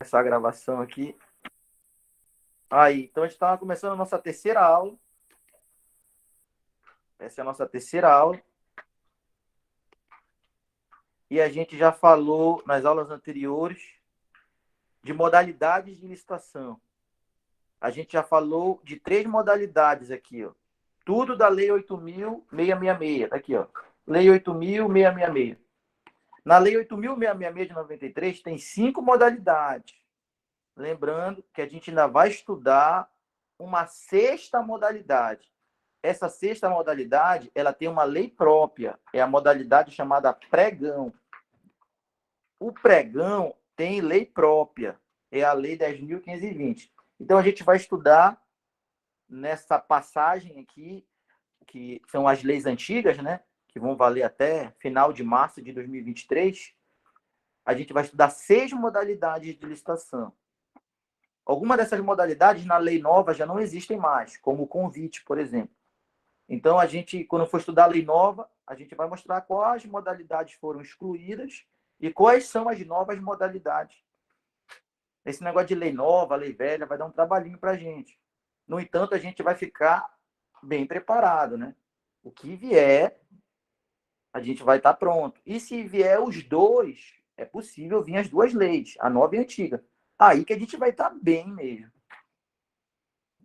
Essa gravação aqui. Aí, então a gente estava começando a nossa terceira aula. Essa é a nossa terceira aula. E a gente já falou nas aulas anteriores de modalidades de licitação. A gente já falou de 3 modalidades aqui, ó. Tudo da Lei 8.666. Tá aqui, ó. Lei 8.666. Na Lei 8.666 de 93 tem 5 modalidades. Lembrando que a gente ainda vai estudar uma sexta modalidade. Essa sexta modalidade, ela tem uma lei própria, é a modalidade chamada pregão. O pregão tem lei própria, é a lei 10.520. Então, a gente vai estudar nessa passagem aqui, que são as leis antigas, né? Que vão valer até final de março de 2023. A gente vai estudar 6 modalidades de licitação. Algumas dessas modalidades, na lei nova, já não existem mais, como o convite, por exemplo. Então, a gente, quando for estudar a lei nova, a gente vai mostrar quais modalidades foram excluídas e quais são as novas modalidades. Esse negócio de lei nova, lei velha, vai dar um trabalhinho para a gente. No entanto, a gente vai ficar bem preparado, né? O que vier, a gente vai estar pronto. E se vier os dois, é possível vir as duas leis, a nova e a antiga. Aí que a gente vai estar bem mesmo.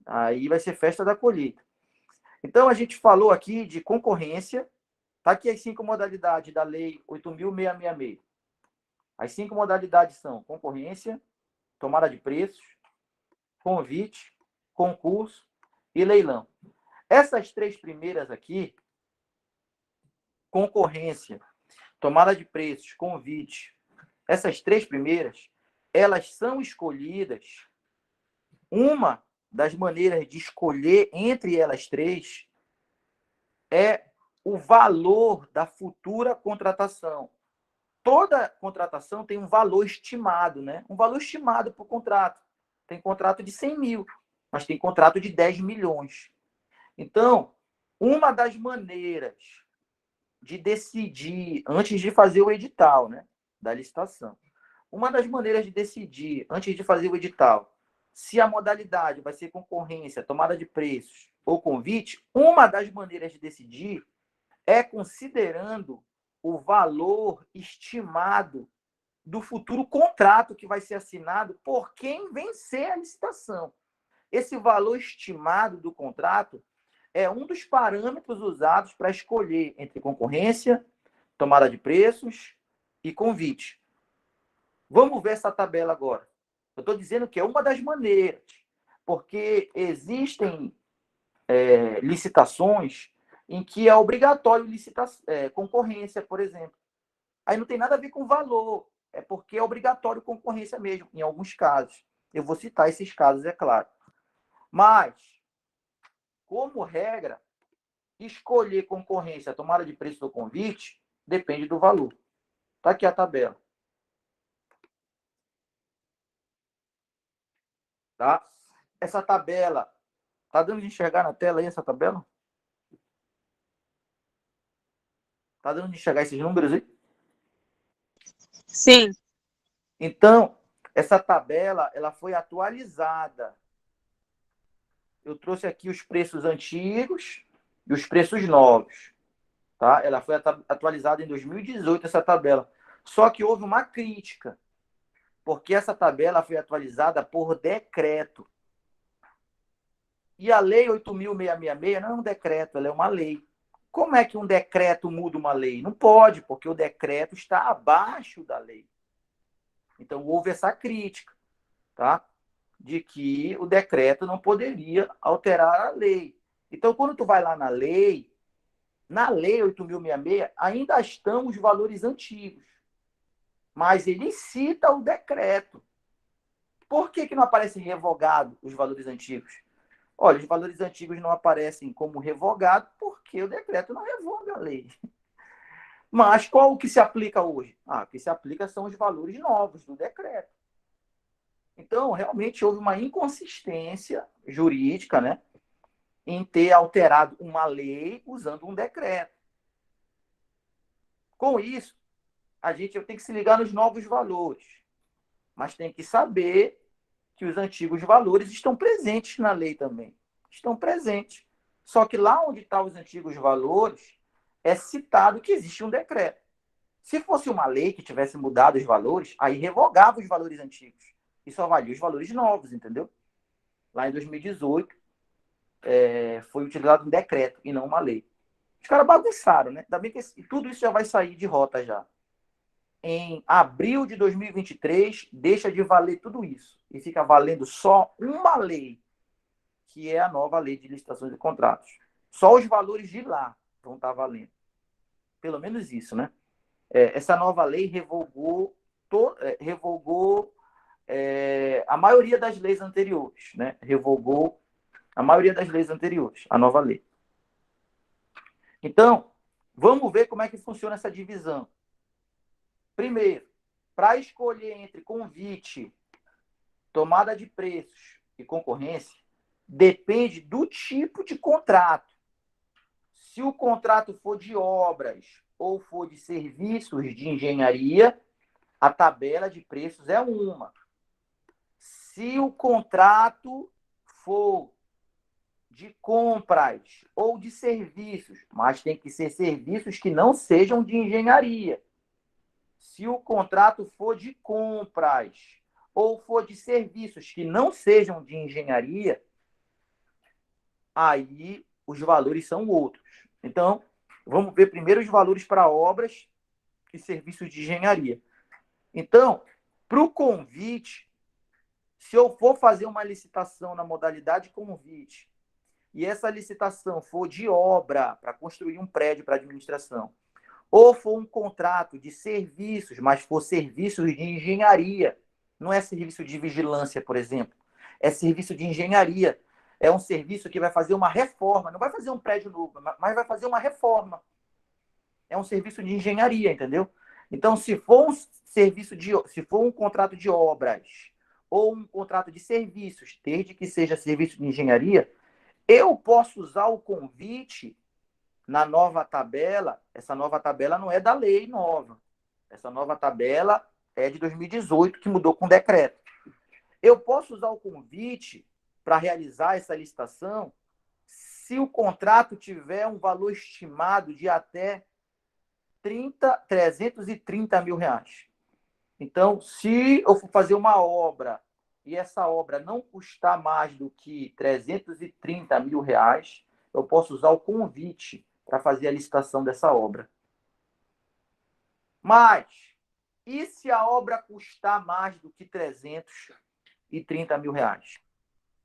Aí vai ser festa da colheita. Então, a gente falou aqui de concorrência. Está aqui as 5 modalidades da Lei 8.666. As 5 modalidades são concorrência, tomada de preços, convite, concurso e leilão. Essas 3 primeiras aqui, concorrência, tomada de preços, convite, essas 3 primeiras, elas são escolhidas. Uma das maneiras de escolher entre elas 3 é o valor da futura contratação. Toda contratação tem um valor estimado, né? Um valor estimado para o contrato. Tem contrato de 100 mil, mas tem contrato de 10 milhões. Então, uma das maneiras de decidir, antes de fazer o edital, né? Da licitação. Uma das maneiras de decidir, antes de fazer o edital, se a modalidade vai ser concorrência, tomada de preços ou convite, uma das maneiras de decidir é considerando o valor estimado do futuro contrato que vai ser assinado por quem vencer a licitação. Esse valor estimado do contrato é um dos parâmetros usados para escolher entre concorrência, tomada de preços e convite. Vamos ver essa tabela agora. Eu estou dizendo que é uma das maneiras, porque existem licitações em que é obrigatório concorrência, por exemplo. Aí não tem nada a ver com valor, é porque é obrigatório concorrência mesmo, em alguns casos. Eu vou citar esses casos, é claro. Mas, como regra, escolher concorrência, tomada de preço do convite, depende do valor. Está aqui a tabela. Tá? Essa tabela, tá dando de enxergar na tela aí essa tabela? Tá dando de enxergar esses números aí? Sim. Então, essa tabela, ela foi atualizada. Eu trouxe aqui os preços antigos e os preços novos. Tá? Ela foi atualizada em 2018, essa tabela. Só que houve uma crítica, porque essa tabela foi atualizada por decreto. E a Lei 8.666 não é um decreto, ela é uma lei. Como é que um decreto muda uma lei? Não pode, porque o decreto está abaixo da lei. Então, houve essa crítica, tá? De que o decreto não poderia alterar a lei. Então, quando tu vai lá na lei 8.666, ainda estão os valores antigos. Mas ele cita o decreto. Por que não aparece revogado os valores antigos? Olha, os valores antigos não aparecem como revogado porque o decreto não revoga a lei. Mas qual o que se aplica hoje? O que se aplica são os valores novos do decreto. Então, realmente houve uma inconsistência jurídica, né, em ter alterado uma lei usando um decreto. Com isso, a gente tem que se ligar nos novos valores. mas tem que saber que os antigos valores estão presentes na lei também. Estão presentes. Só que lá onde estão os antigos valores, é citado que existe um decreto. Se fosse uma lei que tivesse mudado os valores, aí revogava os valores antigos e só valia os valores novos, entendeu? Lá em 2018, foi utilizado um decreto e não uma lei. Os caras bagunçaram, né? Ainda bem que tudo isso já vai sair de rota já. Em abril de 2023, deixa de valer tudo isso e fica valendo só uma lei, que é a nova lei de licitações e contratos. Só os valores de lá vão estar valendo. Pelo menos isso, né? Essa nova lei revogou a maioria das leis anteriores, né? Revogou a maioria das leis anteriores, a nova lei. Então, vamos ver como é que funciona essa divisão. Primeiro, para escolher entre convite, tomada de preços e concorrência, depende do tipo de contrato. Se o contrato for de obras ou for de serviços de engenharia, a tabela de preços é uma. Se o contrato for de compras ou de serviços, mas tem que ser serviços que não sejam de engenharia. Se o contrato for de compras ou for de serviços que não sejam de engenharia, aí os valores são outros. Então, vamos ver primeiro os valores para obras e serviços de engenharia. Então, para o convite, se eu for fazer uma licitação na modalidade convite, e essa licitação for de obra para construir um prédio para administração, ou for um contrato de serviços, mas for serviços de engenharia, não é serviço de vigilância, por exemplo, é serviço de engenharia. É um serviço que vai fazer uma reforma, não vai fazer um prédio novo, mas vai fazer uma reforma. É um serviço de engenharia, entendeu? Então, se for um contrato de obras ou um contrato de serviços, desde que seja serviço de engenharia, eu posso usar o convite na nova tabela. Essa nova tabela não é da lei nova. Essa nova tabela é de 2018, que mudou com decreto. Eu posso usar o convite para realizar essa licitação se o contrato tiver um valor estimado de até 330 mil reais. Então, se eu for fazer uma obra e essa obra não custar mais do que 330 mil reais, eu posso usar o convite para fazer a licitação dessa obra. Mas, e se a obra custar mais do que 330 mil reais?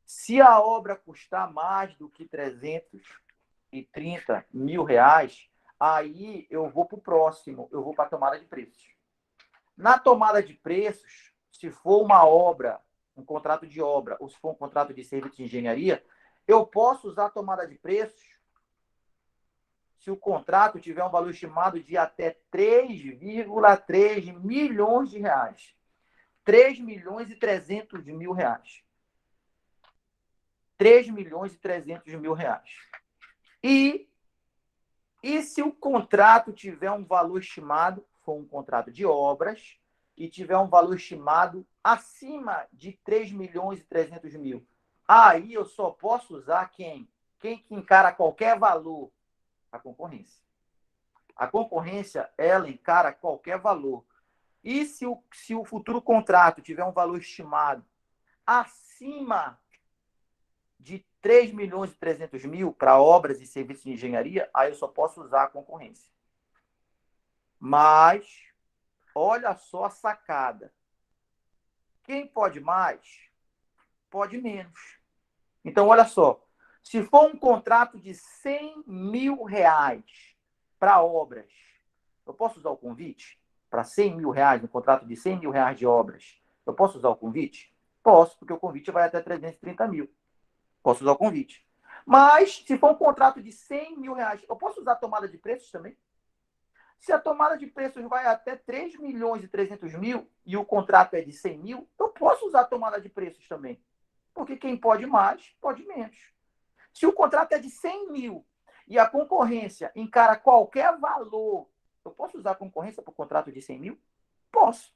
Se a obra custar mais do que 330 mil reais, aí eu vou para o próximo, eu vou para a tomada de preços. Na tomada de preços, se for uma obra, um contrato de obra, ou se for um contrato de serviço de engenharia, eu posso usar a tomada de preços se o contrato tiver um valor estimado de até 3,3 milhões de reais. 3 milhões e 300 mil reais. 3 milhões e 300 mil reais. E se o contrato tiver um valor estimado, for um contrato de obras, e tiver um valor estimado acima de 3 milhões e 300 mil, aí eu só posso usar quem? Quem que encara qualquer valor? A concorrência. A concorrência, ela encara qualquer valor. E se o futuro contrato tiver um valor estimado acima de 3 milhões e 300 mil para obras e serviços de engenharia, aí eu só posso usar a concorrência. Mas, olha só a sacada. Quem pode mais, pode menos. Então, olha só. Se for um contrato de 100 mil reais para obras, eu posso usar o convite? Para 100 mil reais, um contrato de 100 mil reais de obras, eu posso usar o convite? Posso, porque o convite vai até 330 mil. Posso usar o convite. Mas, se for um contrato de 100 mil reais, eu posso usar a tomada de preços também? Se a tomada de preços vai até 3 milhões e 300 mil e o contrato é de 100 mil, eu posso usar a tomada de preços também. Porque quem pode mais, pode menos. Se o contrato é de 100 mil e a concorrência encara qualquer valor, eu posso usar a concorrência para o contrato de 100 mil? Posso.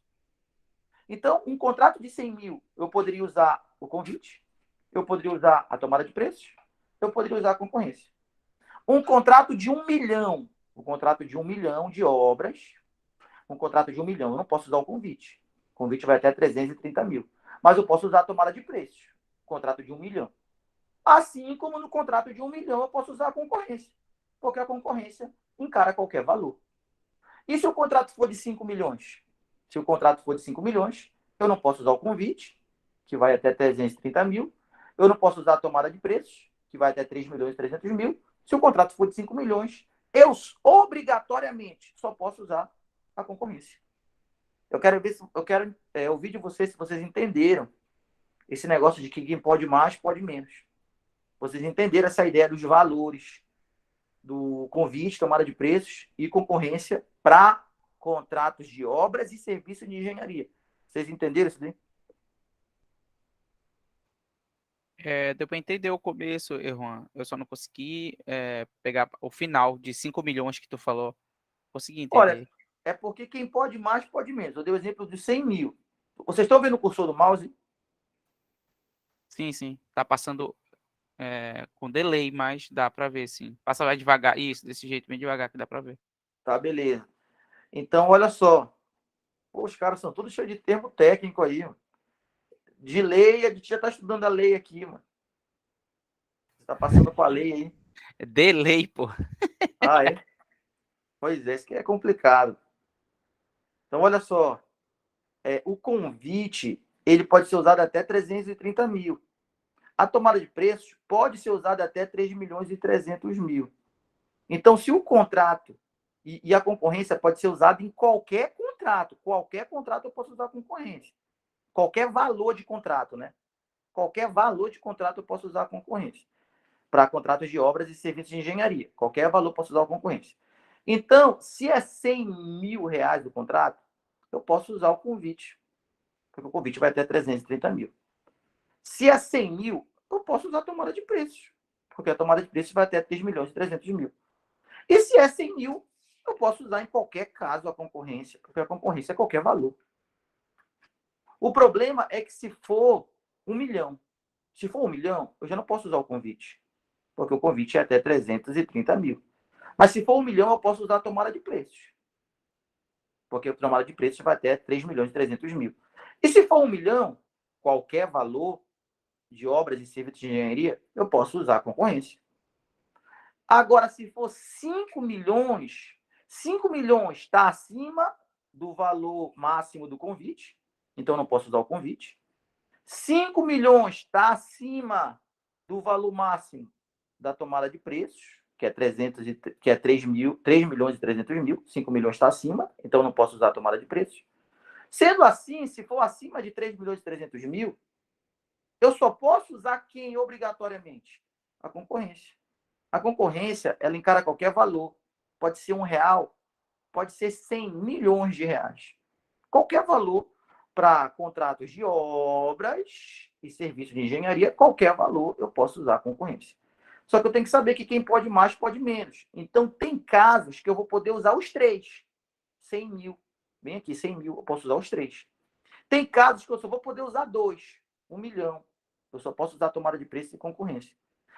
Então, um contrato de 100 mil, eu poderia usar o convite, eu poderia usar a tomada de preços, eu poderia usar a concorrência. Um contrato de 1 milhão, um contrato de 1 milhão de obras, um contrato de 1 milhão, eu não posso usar o convite. O convite vai até 330 mil. Mas eu posso usar a tomada de preços, contrato de 1 milhão. Assim como no contrato de 1 milhão, eu posso usar a concorrência, porque a concorrência encara qualquer valor. E se o contrato for de 5 milhões? Se o contrato for de 5 milhões, eu não posso usar o convite, que vai até 330 mil. Eu não posso usar a tomada de preços, que vai até 3 milhões e 300 mil. Se o contrato for de 5 milhões, eu obrigatoriamente só posso usar a concorrência. Eu quero ver, eu quero ouvir de vocês se vocês entenderam esse negócio de que quem pode mais, pode menos. Vocês entenderam essa ideia dos valores, do convite, tomada de preços e concorrência para contratos de obras e serviços de engenharia. Vocês entenderam isso daí? Deu para entender o começo, Juan. Eu só não consegui pegar o final de 5 milhões que tu falou. Consegui Olha, entender. é porque quem pode mais, pode menos. Eu dei o exemplo de 100 mil. Vocês estão vendo o cursor do mouse? Sim, sim. Tá passando com delay, mas dá para ver, sim. Passa mais devagar. Isso, desse jeito, bem devagar que dá para ver. Tá, beleza. Então, olha só. Pô, os caras são todos cheios de termo técnico aí, mano. De lei, a gente já está estudando a lei aqui, mano. Você está passando com a lei aí. Delay, pô. Ah, é? Pois é, isso que é complicado. Então, olha só. O convite, ele pode ser usado até 330 mil. A tomada de preços pode ser usada até 3 milhões e 300 mil. Então, se o contrato e a concorrência pode ser usado em qualquer contrato eu posso usar a concorrência. Qualquer valor de contrato, né? Qualquer valor de contrato eu posso usar a concorrência. Para contratos de obras e serviços de engenharia. Qualquer valor eu posso usar a concorrência. Então, se é 100 mil reais do contrato, eu posso usar o convite. Porque o convite vai até 330 mil. Se é 100 mil, eu posso usar a tomada de preços. Porque a tomada de preços vai até 3 milhões e 300 mil. E se é 100 mil, eu posso usar em qualquer caso a concorrência, porque a concorrência é qualquer valor. O problema é que se for 1 milhão, eu já não posso usar o convite, porque o convite é até 330 mil. Mas se for 1 milhão, eu posso usar a tomada de preços, porque a tomada de preços vai até 3 milhões e 300 mil. E se for 1 milhão, qualquer valor de obras e serviços de engenharia, eu posso usar a concorrência. Agora, se for 5 milhões, 5 milhões está acima do valor máximo do convite, então não posso usar o convite. 5 milhões está acima do valor máximo da tomada de preços, que é 3 milhões e 300 mil. 5 milhões está acima, então não posso usar a tomada de preços. Sendo assim, se for acima de 3 milhões e 300 mil, eu só posso usar quem obrigatoriamente? A concorrência. A concorrência, ela encara qualquer valor. Pode ser R$ 1, pode ser 100 milhões de reais. Qualquer valor para contratos de obras e serviços de engenharia, qualquer valor eu posso usar a concorrência. Só que eu tenho que saber que quem pode mais, pode menos. Então, tem casos que eu vou poder usar os três. 100 mil. Vem aqui, 100 mil, eu posso usar os três. Tem casos que eu só vou poder usar dois. 1 milhão. Eu só posso usar a tomada de preço e concorrência.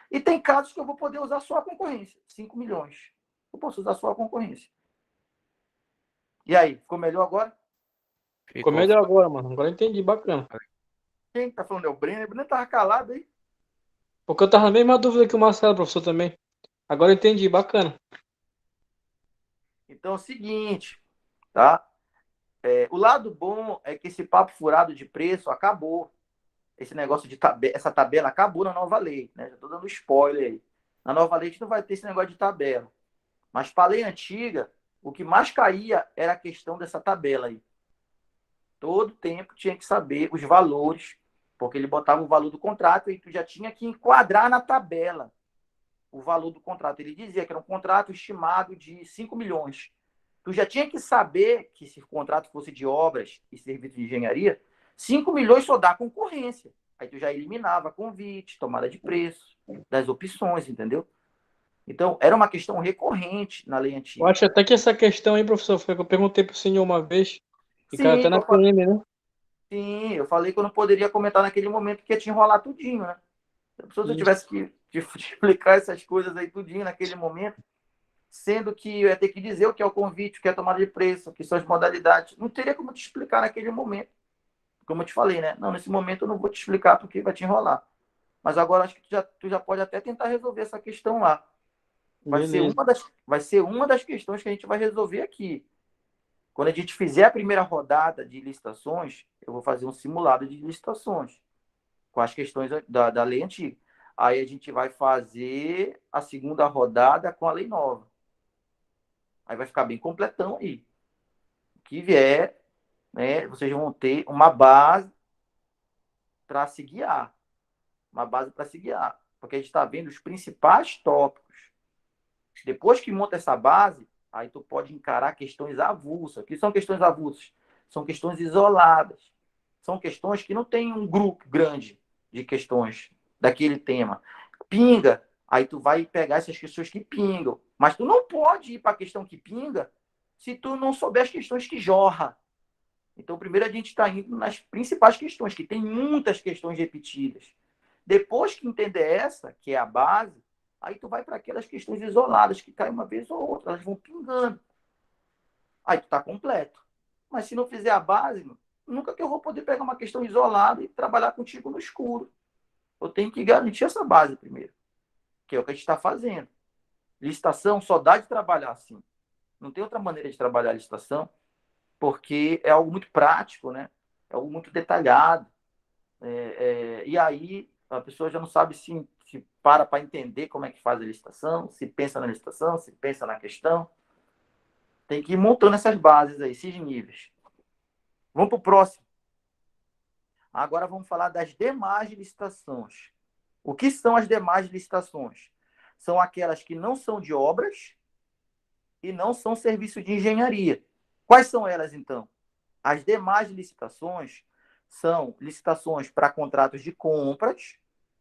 E tem casos que eu vou poder usar só a concorrência. 5 milhões. Eu posso usar só a concorrência. E aí, ficou melhor agora? Ficou Ficou. melhor agora, mano. Agora eu entendi, bacana. Quem tá falando é o Brenner. O Brenner tava calado aí. Porque eu tava na mesma dúvida que o Marcelo, professor, também. Agora eu entendi, bacana. Então é o seguinte, tá? O lado bom é que esse papo furado de preço acabou. Esse negócio de essa tabela acabou na nova lei, né? Já tô dando spoiler aí. Na nova lei a gente não vai ter esse negócio de tabela. Mas para a lei antiga, o que mais caía era a questão dessa tabela aí. Todo tempo tinha que saber os valores, porque ele botava o valor do contrato e tu já tinha que enquadrar na tabela o valor do contrato. Ele dizia que era um contrato estimado de 5 milhões. Tu já tinha que saber que se o contrato fosse de obras e serviços de engenharia, 5 milhões só dá concorrência. Aí tu já eliminava convite, tomada de preço, das opções, entendeu? Então, era uma questão recorrente na lei Eu antiga. acho até que essa questão aí, professor, foi que eu perguntei pro senhor uma vez. E caiu Sim, até na PM, né? Sim, eu falei que eu não poderia comentar naquele momento porque tinha enrolar tudinho, né? Se eu tivesse que te explicar essas coisas aí tudinho naquele momento, sendo que eu ia ter que dizer o que é o convite, o que é a tomada de preço, o que são as modalidades, não teria como te explicar naquele momento. Como eu te falei, né? Não, nesse momento eu não vou te explicar porque vai te enrolar. Mas agora acho que tu já pode até tentar resolver essa questão lá. Beleza. Vai ser uma das questões que a gente vai resolver aqui. Quando a gente fizer a primeira rodada de licitações, eu vou fazer um simulado de licitações com as questões da lei antiga. Aí a gente vai fazer a segunda rodada com a lei nova. Aí vai ficar bem completão aí. O que vier, né, vocês vão ter uma base para se guiar. Uma base para se guiar. Porque a gente está vendo os principais tópicos. Depois que monta essa base, aí tu pode encarar questões avulsas. O que são questões avulsas? São questões isoladas. São questões que não tem um grupo grande de questões daquele tema. Pinga, aí tu vai pegar essas questões que pingam. Mas tu não pode ir para a questão que pinga se tu não souber as questões que jorra. Então, primeiro a gente está indo nas principais questões, que tem muitas questões repetidas. Depois que entender essa, que é a base, aí tu vai para aquelas questões isoladas, que caem uma vez ou outra, elas vão pingando. Aí tu tá completo. Mas se não fizer a base, nunca que eu vou poder pegar uma questão isolada e trabalhar contigo no escuro. Eu tenho que garantir essa base primeiro, que é o que a gente está fazendo. Licitação só dá de trabalhar assim. Não tem outra maneira de trabalhar a licitação, porque é algo muito prático, né? É algo muito detalhado. E aí a pessoa já não sabe se para entender como é que faz a licitação, se pensa na licitação, se pensa na questão. Tem que ir montando essas bases aí, esses níveis. Vamos para o próximo. Agora vamos falar das demais licitações. O que são as demais licitações? São aquelas que não são de obras e não são serviço de engenharia. Quais são elas, então? As demais licitações são licitações para contratos de compras.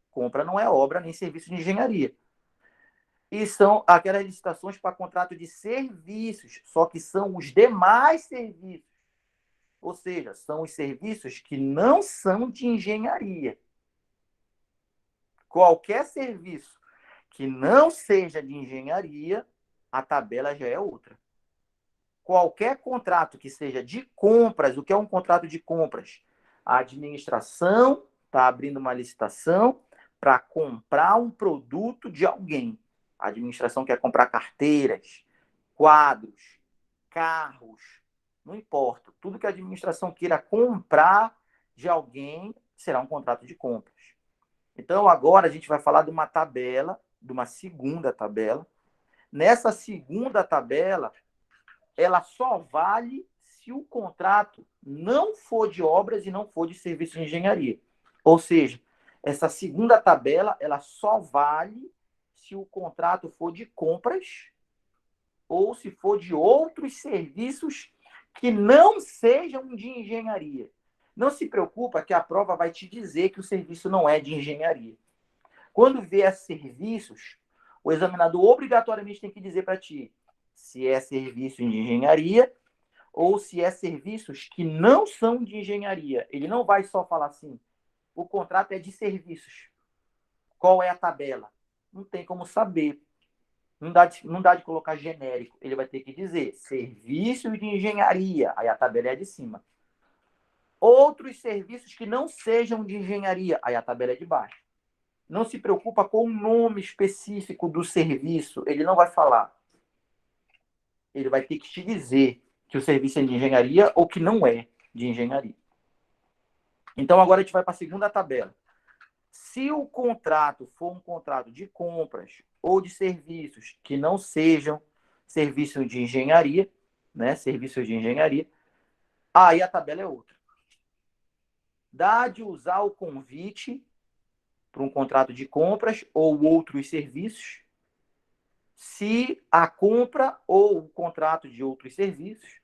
Compra não é obra nem serviço de engenharia. E são aquelas licitações para contrato de serviços, só que são os demais serviços. Ou seja, são os serviços que não são de engenharia. Qualquer serviço que não seja de engenharia, a tabela já é outra. Qualquer contrato que seja de compras, o que é um contrato de compras? A administração está abrindo uma licitação para comprar um produto de alguém. A administração quer comprar carteiras, quadros, carros, não importa. Tudo que a administração queira comprar de alguém será um contrato de compras. Então, agora a gente vai falar de uma tabela, de uma segunda tabela. Nessa segunda tabela, ela só vale se o contrato não for de obras e não for de serviço de engenharia. Ou seja, essa segunda tabela, ela só vale se o contrato for de compras ou se for de outros serviços que não sejam de engenharia. Não se preocupa que a prova vai te dizer que o serviço não é de engenharia. Quando vier serviços, o examinador obrigatoriamente tem que dizer para ti se é serviço de engenharia ou se é serviços que não são de engenharia. Ele não vai só falar assim, o contrato é de serviços. Qual é a tabela? Não tem como saber. Não dá de colocar genérico. Ele vai ter que dizer serviços de engenharia. Aí a tabela é de cima. Outros serviços que não sejam de engenharia. Aí a tabela é de baixo. Não se preocupa com o nome específico do serviço. Ele não vai falar. Ele vai ter que te dizer que o serviço é de engenharia ou que não é de engenharia. Então, agora a gente vai para a segunda tabela. Se o contrato for um contrato de compras ou de serviços que não sejam serviços de engenharia, né? Serviços de engenharia, aí a tabela é outra. Dá de usar o convite para um contrato de compras ou outros serviços, se a compra ou o contrato de outros serviços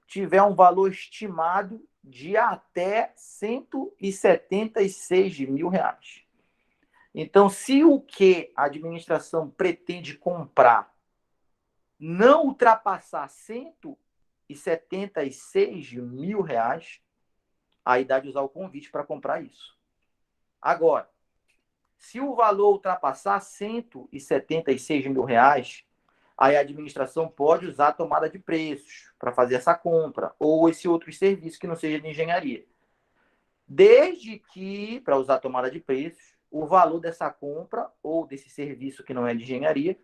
tiver um valor estimado de até R$ 176.000. Então, se o que a administração pretende comprar não ultrapassar R$ 176.000, Aí dá de usar o convite para comprar isso. Agora, se o valor ultrapassar R$ 176.000, aí a administração pode usar a tomada de preços para fazer essa compra, ou esse outro serviço que não seja de engenharia. Desde que, para usar a tomada de preços, o valor dessa compra ou desse serviço que não é de engenharia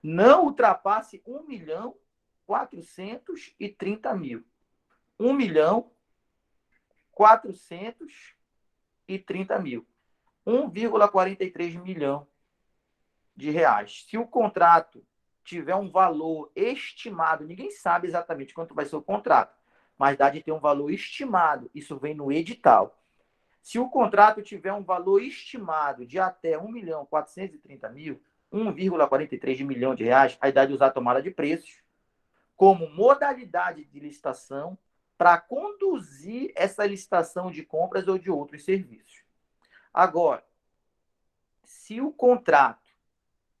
não ultrapasse R$ 1.430.000. R$ 1.430.000. 1,43 milhão de reais. Se o contrato tiver um valor estimado, ninguém sabe exatamente quanto vai ser o contrato, mas dá de ter um valor estimado, isso vem no edital. Se o contrato tiver um valor estimado de até 1.430.000, 1,43 milhão de reais, aí dá de usar a tomada de preços como modalidade de licitação para conduzir essa licitação de compras ou de outros serviços. Agora, se o contrato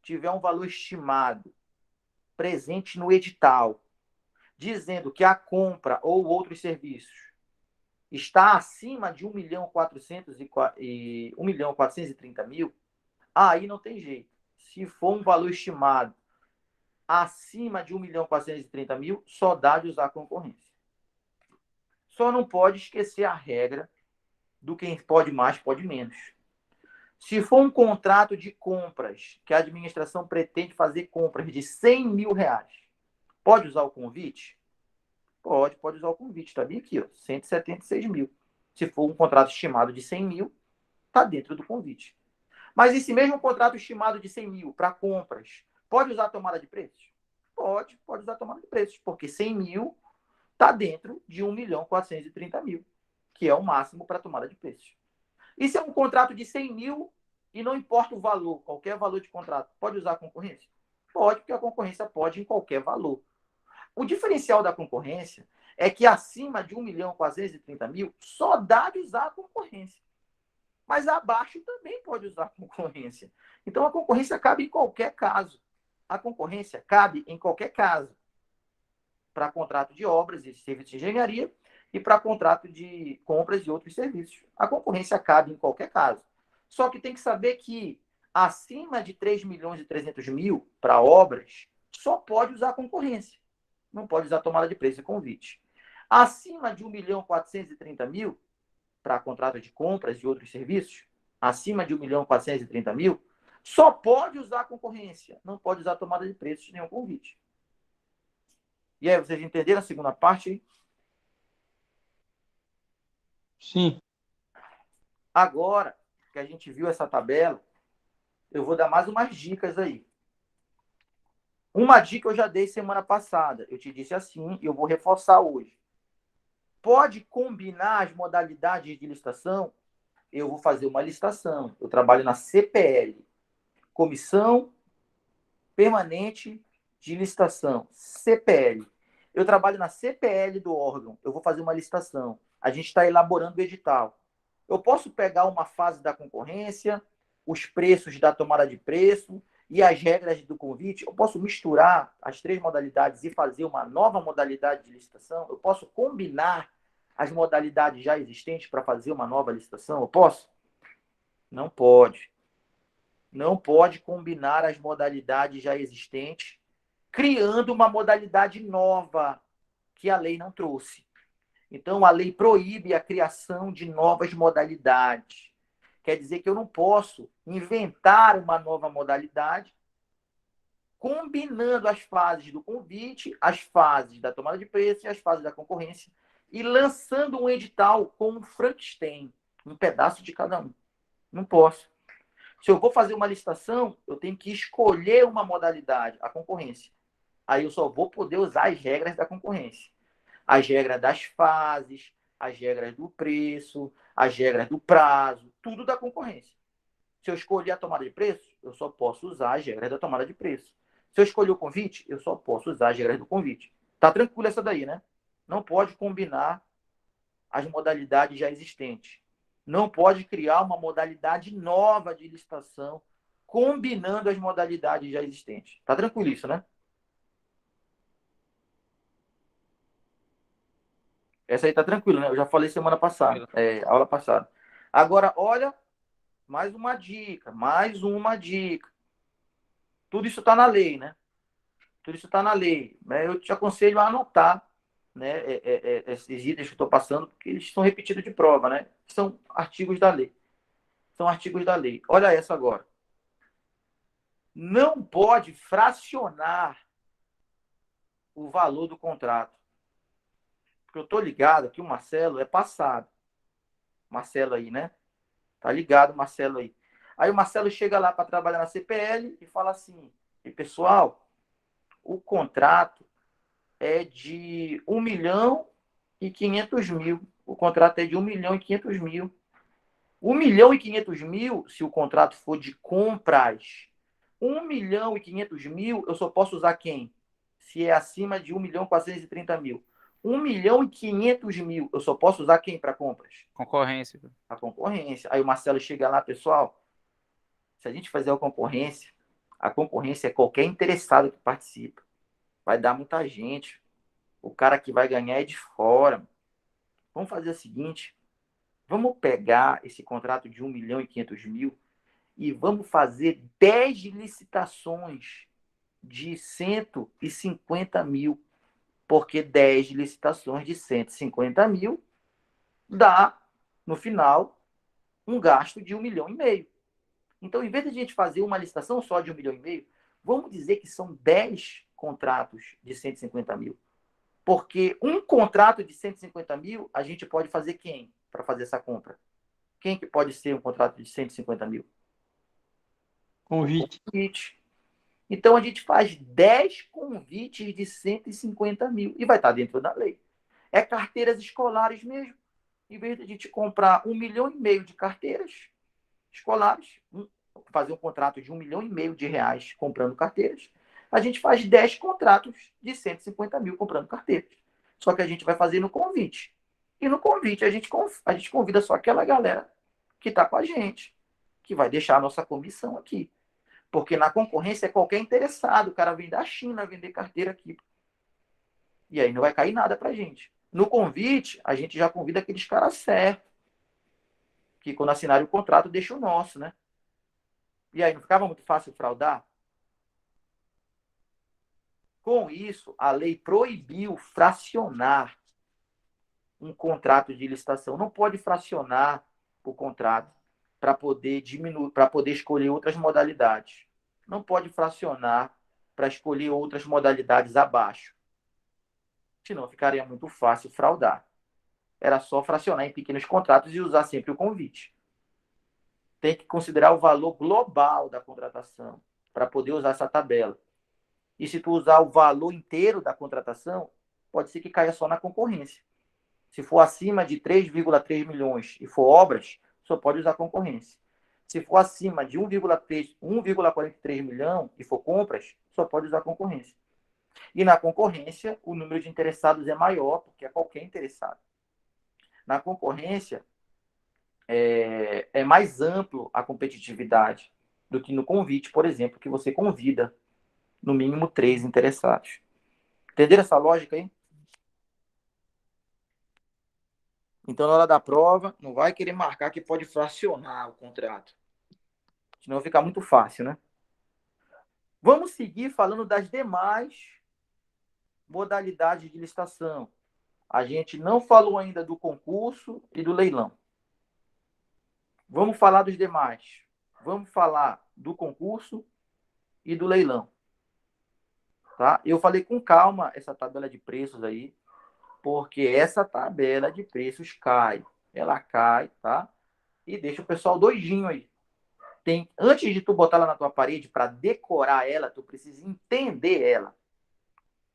tiver um valor estimado presente no edital, dizendo que a compra ou outros serviços está acima de 1.430.000, aí não tem jeito. Se for um valor estimado acima de 1.430.000, só dá de usar a concorrência. Só não pode esquecer a regra do quem pode mais, pode menos. Se for um contrato de compras, que a administração pretende fazer compras de R$ 100.000, pode usar o convite? Pode usar o convite. Está bem aqui, ó, 176 mil. Se for um contrato estimado de 100 mil, está dentro do convite. Mas esse mesmo contrato estimado de 100 mil para compras, pode usar a tomada de preços? Pode usar a tomada de preços, porque 100 mil está dentro de 1.430.000, que é o máximo para a tomada de preços. E se é um contrato de 100 mil e não importa o valor, qualquer valor de contrato, pode usar a concorrência? Pode, porque a concorrência pode em qualquer valor. O diferencial da concorrência é que acima de 1.430.000 só dá de usar a concorrência. Mas abaixo também pode usar a concorrência. Então a concorrência cabe em qualquer caso. A concorrência cabe em qualquer caso. Para contrato de obras e serviços de engenharia e para contrato de compras e outros serviços. A concorrência cabe em qualquer caso. Só que tem que saber que acima de 3.300.000 para obras, só pode usar a concorrência. Não pode usar a tomada de preço e convite. Acima de 1.430.000 para contrato de compras e outros serviços, acima de 1.430.000, só pode usar a concorrência. Não pode usar a tomada de preços nem o convite. E aí, vocês entenderam a segunda parte? Sim. Agora que a gente viu essa tabela, eu vou dar mais umas dicas aí. Uma dica eu já dei semana passada. Eu te disse assim e eu vou reforçar hoje. Pode combinar as modalidades de licitação? Eu vou fazer uma licitação. Eu trabalho na CPL, Comissão Permanente de Licitação, CPL. Eu trabalho na CPL do órgão. Eu vou fazer uma licitação. A gente está elaborando o edital. Eu posso pegar uma fase da concorrência, os preços da tomada de preço e as regras do convite. Eu posso misturar as três modalidades e fazer uma nova modalidade de licitação. Eu posso combinar as modalidades já existentes para fazer uma nova licitação. Eu posso? Não pode. Não pode combinar as modalidades já existentes, criando uma modalidade nova que a lei não trouxe. Então, a lei proíbe a criação de novas modalidades. Quer dizer que eu não posso inventar uma nova modalidade combinando as fases do convite, as fases da tomada de preço e as fases da concorrência e lançando um edital com um Frankenstein, um pedaço de cada um. Não posso. Se eu vou fazer uma licitação, eu tenho que escolher uma modalidade, a concorrência. Aí eu só vou poder usar as regras da concorrência. As regras das fases, as regras do preço, as regras do prazo, tudo da concorrência. Se eu escolher a tomada de preço, eu só posso usar as regras da tomada de preço. Se eu escolher o convite, eu só posso usar as regras do convite. Tá tranquilo essa daí, né? Não pode combinar as modalidades já existentes. Não pode criar uma modalidade nova de licitação combinando as modalidades já existentes. Tá tranquilo isso, né? Essa aí tá tranquilo, né? Eu já falei semana passada, aula passada. Agora, olha, mais uma dica, mais uma dica. Tudo isso está na lei, né? Tudo isso está na lei. Né? Eu te aconselho a anotar, né, esses itens que eu estou passando, porque eles são repetidos de prova, né? São artigos da lei. São artigos da lei. Olha essa agora. Não pode fracionar o valor do contrato. Porque eu estou ligado que o Marcelo é passado. Marcelo aí, né? Tá ligado, Marcelo aí. Aí o Marcelo chega lá para trabalhar na CPL e fala assim: e pessoal, o contrato é de 1.500.000. O contrato é de 1.500.000. 1.500.000, se o contrato for de compras, 1.500.000, eu só posso usar quem? Se é acima de 1.430.000. 1.500.000, eu só posso usar quem para compras? Concorrência. A concorrência. Aí o Marcelo chega lá, pessoal, se a gente fazer a concorrência é qualquer interessado que participa. Vai dar muita gente. O cara que vai ganhar é de fora. Vamos fazer o seguinte: vamos pegar esse contrato de 1.500.000 e vamos fazer 10 licitações de 150.000. Porque 10 licitações de 150.000 dá, no final, um gasto de 1,5 milhão. Então, em vez de a gente fazer uma licitação só de 1,5 milhão, vamos dizer que são 10 contratos de 150.000. Porque um contrato de 150.000, a gente pode fazer quem para fazer essa compra? Quem que pode ser um contrato de 150.000? Convite. Convite. Então, a gente faz 10 convites de 150.000 e vai estar dentro da lei. É carteiras escolares mesmo. Em vez de a gente comprar 1,5 milhão de carteiras escolares, fazer um contrato de 1,5 milhão de reais comprando carteiras, a gente faz 10 contratos de 150.000 comprando carteiras. Só que a gente vai fazer no convite. E no convite a gente convida só aquela galera que está com a gente, que vai deixar a nossa comissão aqui. Porque na concorrência é qualquer interessado. O cara vem da China vender carteira aqui. E aí não vai cair nada para a gente. No convite, a gente já convida aqueles caras certos, que quando assinarem o contrato, deixa o nosso, né? E aí não ficava muito fácil fraudar? Com isso, a lei proibiu fracionar um contrato de licitação. Não pode fracionar o contrato para poder diminuir, para poder escolher outras modalidades. Não pode fracionar para escolher outras modalidades abaixo. Senão ficaria muito fácil fraudar. Era só fracionar em pequenos contratos e usar sempre o convite. Tem que considerar o valor global da contratação para poder usar essa tabela. E se tu usar o valor inteiro da contratação, pode ser que caia só na concorrência. Se for acima de 3,3 milhões e for obras, só pode usar concorrência. Se for acima de 1,43 milhão e for compras, só pode usar concorrência. E na concorrência, o número de interessados é maior, porque é qualquer interessado. Na concorrência, é mais amplo a competitividade do que no convite, por exemplo, que você convida no mínimo 3 interessados. Entenderam essa lógica aí? Então, na hora da prova, não vai querer marcar que pode fracionar o contrato. Senão fica muito fácil, né? Vamos seguir falando das demais modalidades de licitação. A gente não falou ainda do concurso e do leilão. Vamos falar dos demais. Vamos falar do concurso e do leilão. Tá? Eu falei com calma essa tabela de preços aí, porque essa tabela de preços cai. Ela cai, tá? E deixa o pessoal doidinho aí. Antes de tu botar ela na tua parede para decorar ela, tu precisa entender ela.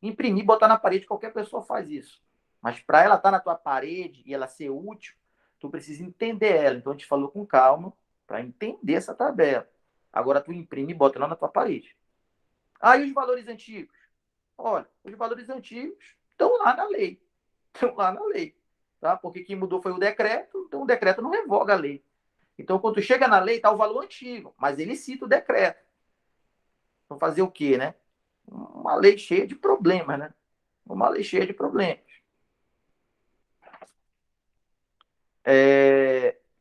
Imprimir, botar na parede, qualquer pessoa faz isso. Mas para ela estar na tua parede e ela ser útil, tu precisa entender ela. Então a gente falou com calma para entender essa tabela. Agora tu imprime e bota lá na tua parede. Aí os valores antigos. Olha, os valores antigos estão lá na lei. Estão lá na lei. Tá? Porque quem mudou foi o decreto, então o decreto não revoga a lei. Então, quando tu chega na lei, está o valor antigo, mas ele cita o decreto. Então, fazer o quê, né? Uma lei cheia de problemas, né? Uma lei cheia de problemas.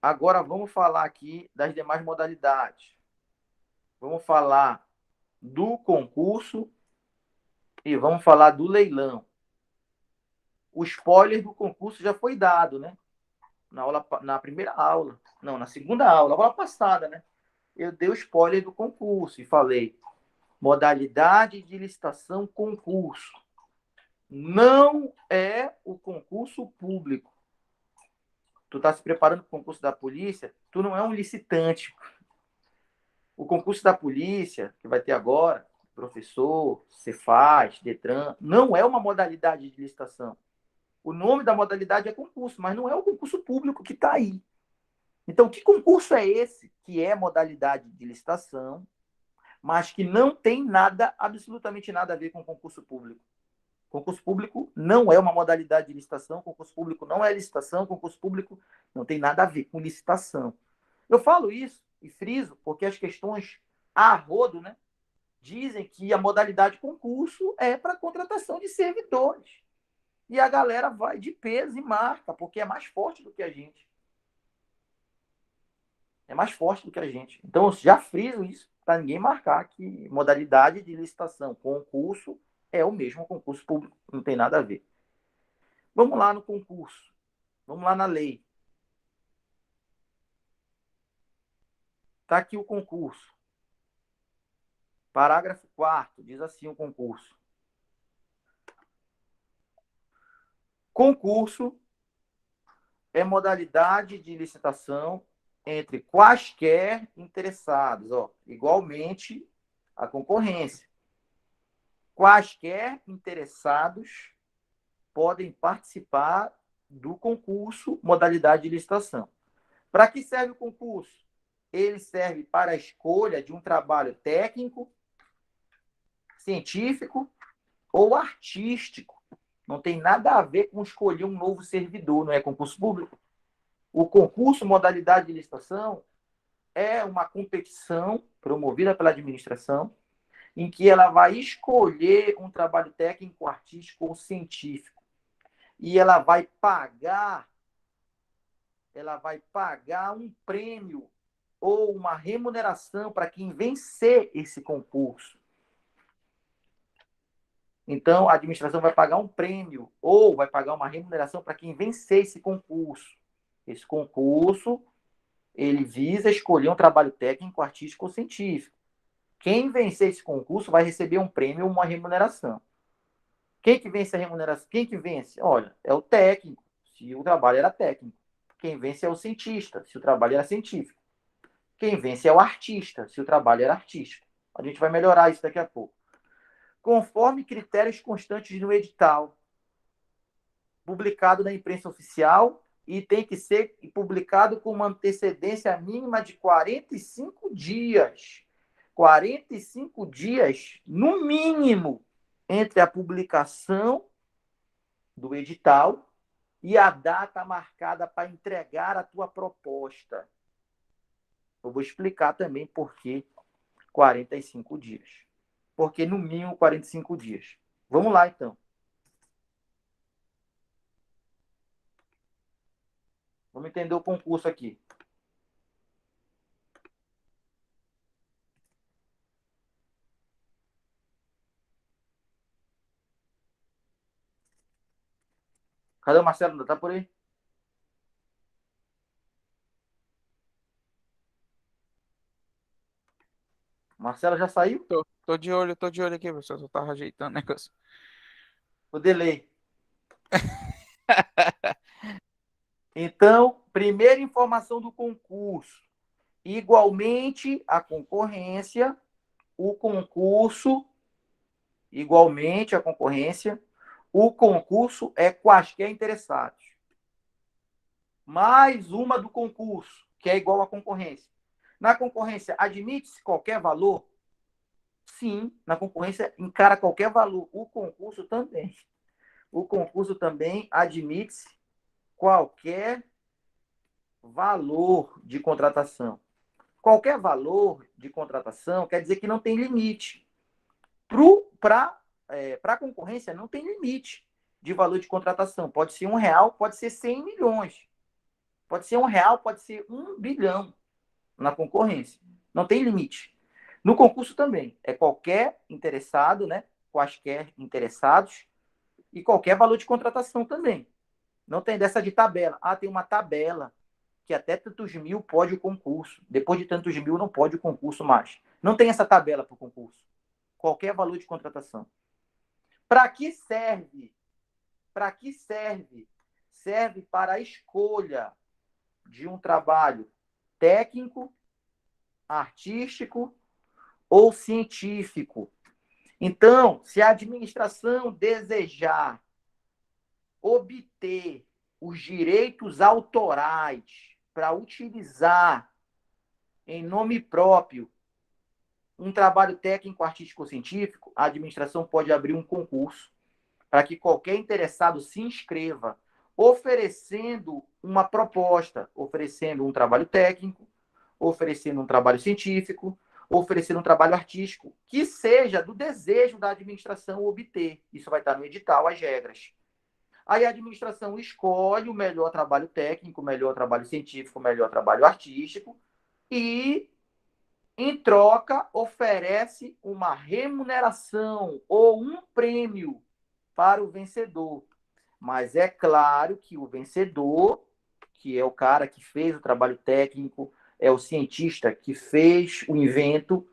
Agora vamos falar aqui das demais modalidades. Vamos falar do concurso e vamos falar do leilão. O spoiler do concurso já foi dado, né? Na primeira aula. Não, na segunda aula, aula passada, né? Eu dei o spoiler do concurso e falei modalidade de licitação concurso. Não é o concurso público. Tu está se preparando para o concurso da polícia, tu não é um licitante. O concurso da polícia, que vai ter agora, professor, Cefaz, Detran, não é uma modalidade de licitação. O nome da modalidade é concurso, mas não é o concurso público que está aí. Então, que concurso é esse que é modalidade de licitação, mas que não tem nada, absolutamente nada a ver com concurso público? Concurso público não é uma modalidade de licitação, concurso público não é licitação, concurso público não tem nada a ver com licitação. Eu falo isso e friso porque as questões a rodo, né, dizem que a modalidade concurso é para contratação de servidores. E a galera vai de peso e marca, porque é mais forte do que a gente. É mais forte do que a gente. Então, eu já friso isso para ninguém marcar que modalidade de licitação, concurso, é o mesmo concurso público. Não tem nada a ver. Vamos lá no concurso. Vamos lá na lei. Está aqui o concurso. Parágrafo 4º, diz assim o concurso. Concurso é modalidade de licitação entre quaisquer interessados, igualmente a concorrência. Quaisquer interessados podem participar do concurso, modalidade de licitação. Para que serve o concurso? Ele serve para a escolha de um trabalho técnico, científico ou artístico. Não tem nada a ver com escolher um novo servidor, não é concurso público. O concurso, modalidade de licitação, é uma competição promovida pela administração em que ela vai escolher um trabalho técnico, artístico ou científico. E ela vai pagar um prêmio ou uma remuneração para quem vencer esse concurso. Então, a administração vai pagar um prêmio ou vai pagar uma remuneração para quem vencer esse concurso. Esse concurso, ele visa escolher um trabalho técnico, artístico ou científico. Quem vencer esse concurso vai receber um prêmio ou uma remuneração. Quem que vence a remuneração? Quem que vence? Olha, é o técnico, se o trabalho era técnico. Quem vence é o cientista, se o trabalho era científico. Quem vence é o artista, se o trabalho era artístico. A gente vai melhorar isso daqui a pouco. Conforme critérios constantes no edital, publicado na imprensa oficial e tem que ser publicado com uma antecedência mínima de 45 dias. 45 dias, no mínimo, entre a publicação do edital e a data marcada para entregar a tua proposta. Eu vou explicar também por que 45 dias. Porque, no mínimo, 45 dias. Vamos lá, então. Vamos entender o concurso aqui. Cadê o Marcelo? Ainda tá por aí? Marcelo já saiu? Tô de olho aqui, professor. Só tava ajeitando o negócio. O delay. Então, primeira informação do concurso. Igualmente a concorrência, o concurso, igualmente a concorrência, o concurso é quaisquer interessados. Mais uma do concurso, que é igual à concorrência. Na concorrência, admite-se qualquer valor? Sim, na concorrência encara qualquer valor. O concurso também. O concurso também admite-se qualquer valor de contratação. Qualquer valor de contratação quer dizer que não tem limite. Para a concorrência, não tem limite de valor de contratação. Pode ser R$1, pode ser 100 milhões. Pode ser R$ 1, pode ser 1 bilhão na concorrência. Não tem limite. No concurso também. É qualquer interessado, né? Quaisquer interessados e qualquer valor de contratação também. Não tem dessa de tabela. Ah, tem uma tabela que até tantos mil pode o concurso. Depois de tantos mil não pode o concurso mais. Não tem essa tabela para o concurso. Qualquer valor de contratação. Para que serve? Para que serve? Serve para a escolha de um trabalho técnico, artístico ou científico. Então, se a administração desejar obter os direitos autorais para utilizar em nome próprio um trabalho técnico, artístico ou científico, a administração pode abrir um concurso para que qualquer interessado se inscreva, oferecendo uma proposta, oferecendo um trabalho técnico, oferecendo um trabalho científico, oferecendo um trabalho artístico, que seja do desejo da administração obter. Isso vai estar no edital, as regras. Aí a administração escolhe o melhor trabalho técnico, o melhor trabalho científico, o melhor trabalho artístico e, em troca, oferece uma remuneração ou um prêmio para o vencedor. Mas é claro que o vencedor, que é o cara que fez o trabalho técnico, é o cientista que fez o invento,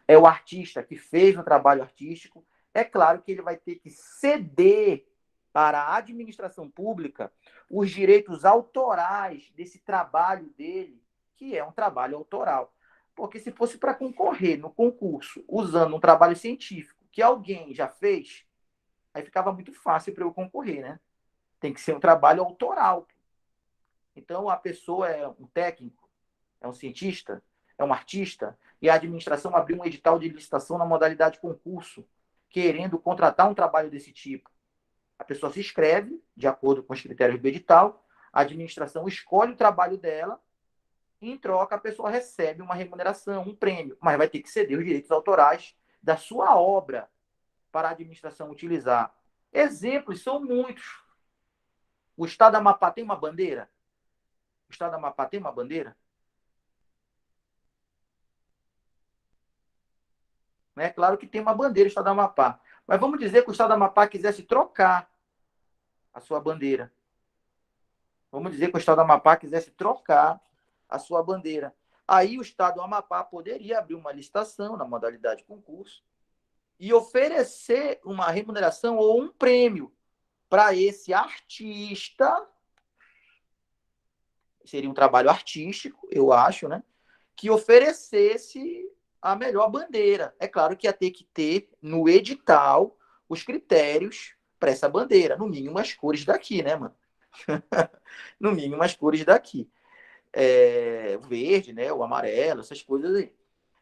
é o artista que fez o trabalho artístico, é claro que ele vai ter que ceder para a administração pública os direitos autorais desse trabalho dele, que é um trabalho autoral. Porque se fosse para concorrer no concurso usando um trabalho científico que alguém já fez, aí ficava muito fácil para eu concorrer, né? Tem que ser um trabalho autoral. Então, a pessoa é um técnico, é um cientista, é um artista, e a administração abriu um edital de licitação na modalidade concurso, querendo contratar um trabalho desse tipo. A pessoa se inscreve, de acordo com os critérios do edital, a administração escolhe o trabalho dela, e, em troca, a pessoa recebe uma remuneração, um prêmio, mas vai ter que ceder os direitos autorais da sua obra para a administração utilizar. Exemplos são muitos. O Estado do Amapá tem uma bandeira? O Estado do Amapá tem uma bandeira? É claro que tem uma bandeira, o Estado do Amapá. Mas vamos dizer que o Estado do Amapá quisesse trocar a sua bandeira. Vamos dizer que o Estado do Amapá quisesse trocar a sua bandeira. Aí o Estado do Amapá poderia abrir uma licitação na modalidade concurso e oferecer uma remuneração ou um prêmio para esse artista. Seria um trabalho artístico, eu acho, né? Que oferecesse a melhor bandeira. É claro que ia ter que ter no edital os critérios para essa bandeira, no mínimo as cores daqui, né, mano? No mínimo as cores daqui. O verde, né? O amarelo, essas coisas aí.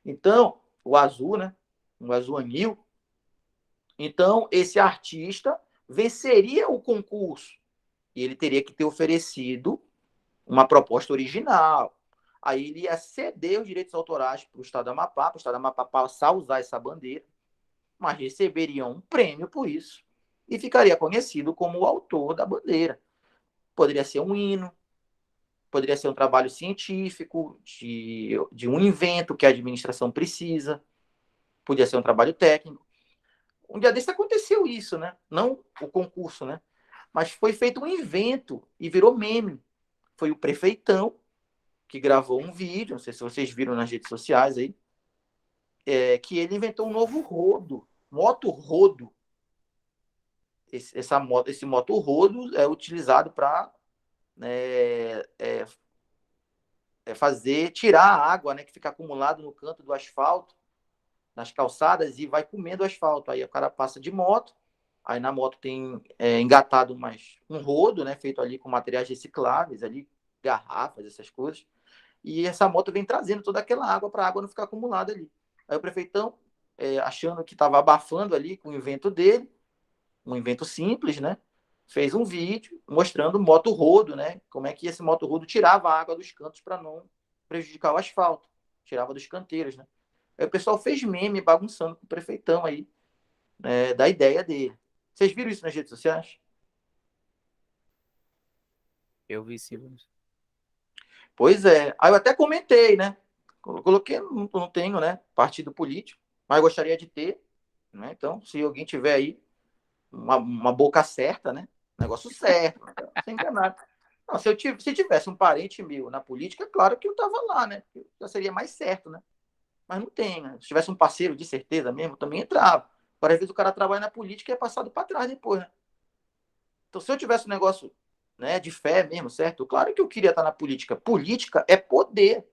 Então, o azul, né? O azul anil. Então, esse artista venceria o concurso e ele teria que ter oferecido uma proposta original. Aí ele ia ceder os direitos autorais para o Estado do Amapá, para o Estado do Amapá passar a usar essa bandeira, mas receberia um prêmio por isso e ficaria conhecido como o autor da bandeira. Poderia ser um hino, poderia ser um trabalho científico, de um invento que a administração precisa, podia ser um trabalho técnico. Um dia desse aconteceu isso, né? Não o concurso, né? Mas foi feito um invento e virou meme. Foi o prefeitão que gravou um vídeo, não sei se vocês viram nas redes sociais aí, que ele inventou um novo rodo, moto-rodo. Esse moto-rodo é utilizado para tirar a água, né, que fica acumulado no canto do asfalto, nas calçadas, e vai comendo o asfalto. Aí o cara passa de moto, aí na moto tem engatado um rodo, né, feito ali com materiais recicláveis, ali, garrafas, essas coisas. E essa moto vem trazendo toda aquela água para a água não ficar acumulada ali. Aí o prefeitão, achando que estava abafando ali com o invento dele, um invento simples, né? Fez um vídeo mostrando o moto-rodo, né? Como é que esse moto-rodo tirava a água dos cantos para não prejudicar o asfalto. Tirava dos canteiros, né? Aí o pessoal fez meme bagunçando com o prefeitão aí, da ideia dele. Vocês viram isso nas redes sociais? Eu vi sim. Pois é. Aí eu até comentei, né? Coloquei, não tenho, né? Partido político, mas gostaria de ter, né? Então, se alguém tiver aí uma boca certa, né? Negócio certo, sem enganar. Não, se tivesse um parente meu na política, é claro que eu tava lá, né? Já seria mais certo, né? Mas não tem, né? Se tivesse um parceiro de certeza mesmo, também entrava. Agora, às vezes, o cara trabalha na política e é passado para trás depois, né? Então, se eu tivesse um negócio, né, de fé mesmo, certo? Claro que eu queria estar na política. Política é poder.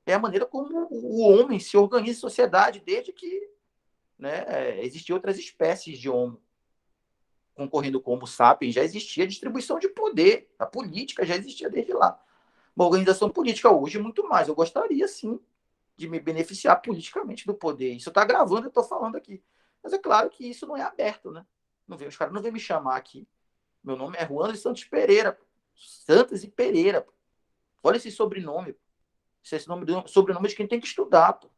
É a maneira como o homem se organiza em sociedade, desde que, né, existiam outras espécies de homo concorrendo com o Homo sapiens, já existia distribuição de poder. A política já existia desde lá. Uma organização política hoje, muito mais. Eu gostaria, sim, de me beneficiar politicamente do poder. Isso está gravando, eu estou falando aqui. Mas é claro que isso não é aberto, né? Não vem, os caras não vêm me chamar aqui. Meu nome é Juan de Santos Pereira. Santos e Pereira. Olha esse sobrenome. Esse sobrenome de quem tem que estudar, pô.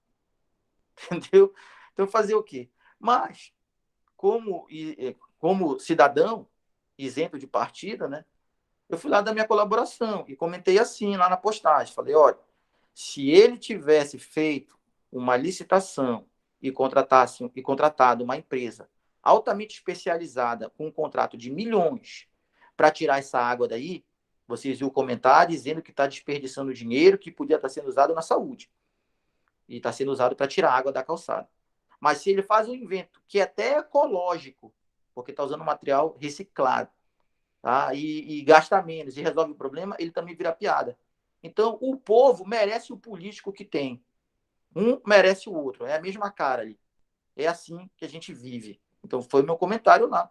Entendeu? Então, fazer o quê? Mas, como cidadão isento de partida, né? Eu fui lá da minha colaboração e comentei assim lá na postagem. Falei, olha, se ele tivesse feito uma licitação e contratado uma empresa altamente especializada com um contrato de milhões para tirar essa água daí, vocês viram o comentário dizendo que está desperdiçando dinheiro que podia estar sendo usado na saúde e está sendo usado para tirar a água da calçada. Mas se ele faz um invento que é até ecológico, porque está usando material reciclado, tá? E gasta menos e resolve o problema, ele também vira piada. Então, o povo merece o político que tem. Um merece o outro. É a mesma cara ali. É assim que a gente vive. Então, foi o meu comentário lá.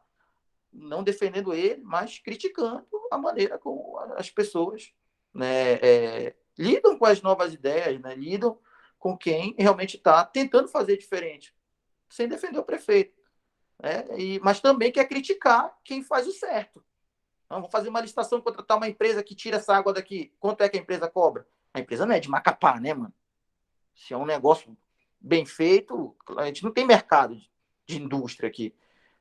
Não defendendo ele, mas criticando a maneira como as pessoas, né, lidam com as novas ideias, né, lidam com quem realmente está tentando fazer diferente, sem defender o prefeito. Né, mas também quer criticar quem faz o certo. Vamos fazer uma licitação, contratar uma empresa que tira essa água daqui. Quanto é que a empresa cobra? A empresa não é de Macapá, né, mano? Se é um negócio bem feito, a gente não tem mercado de indústria aqui.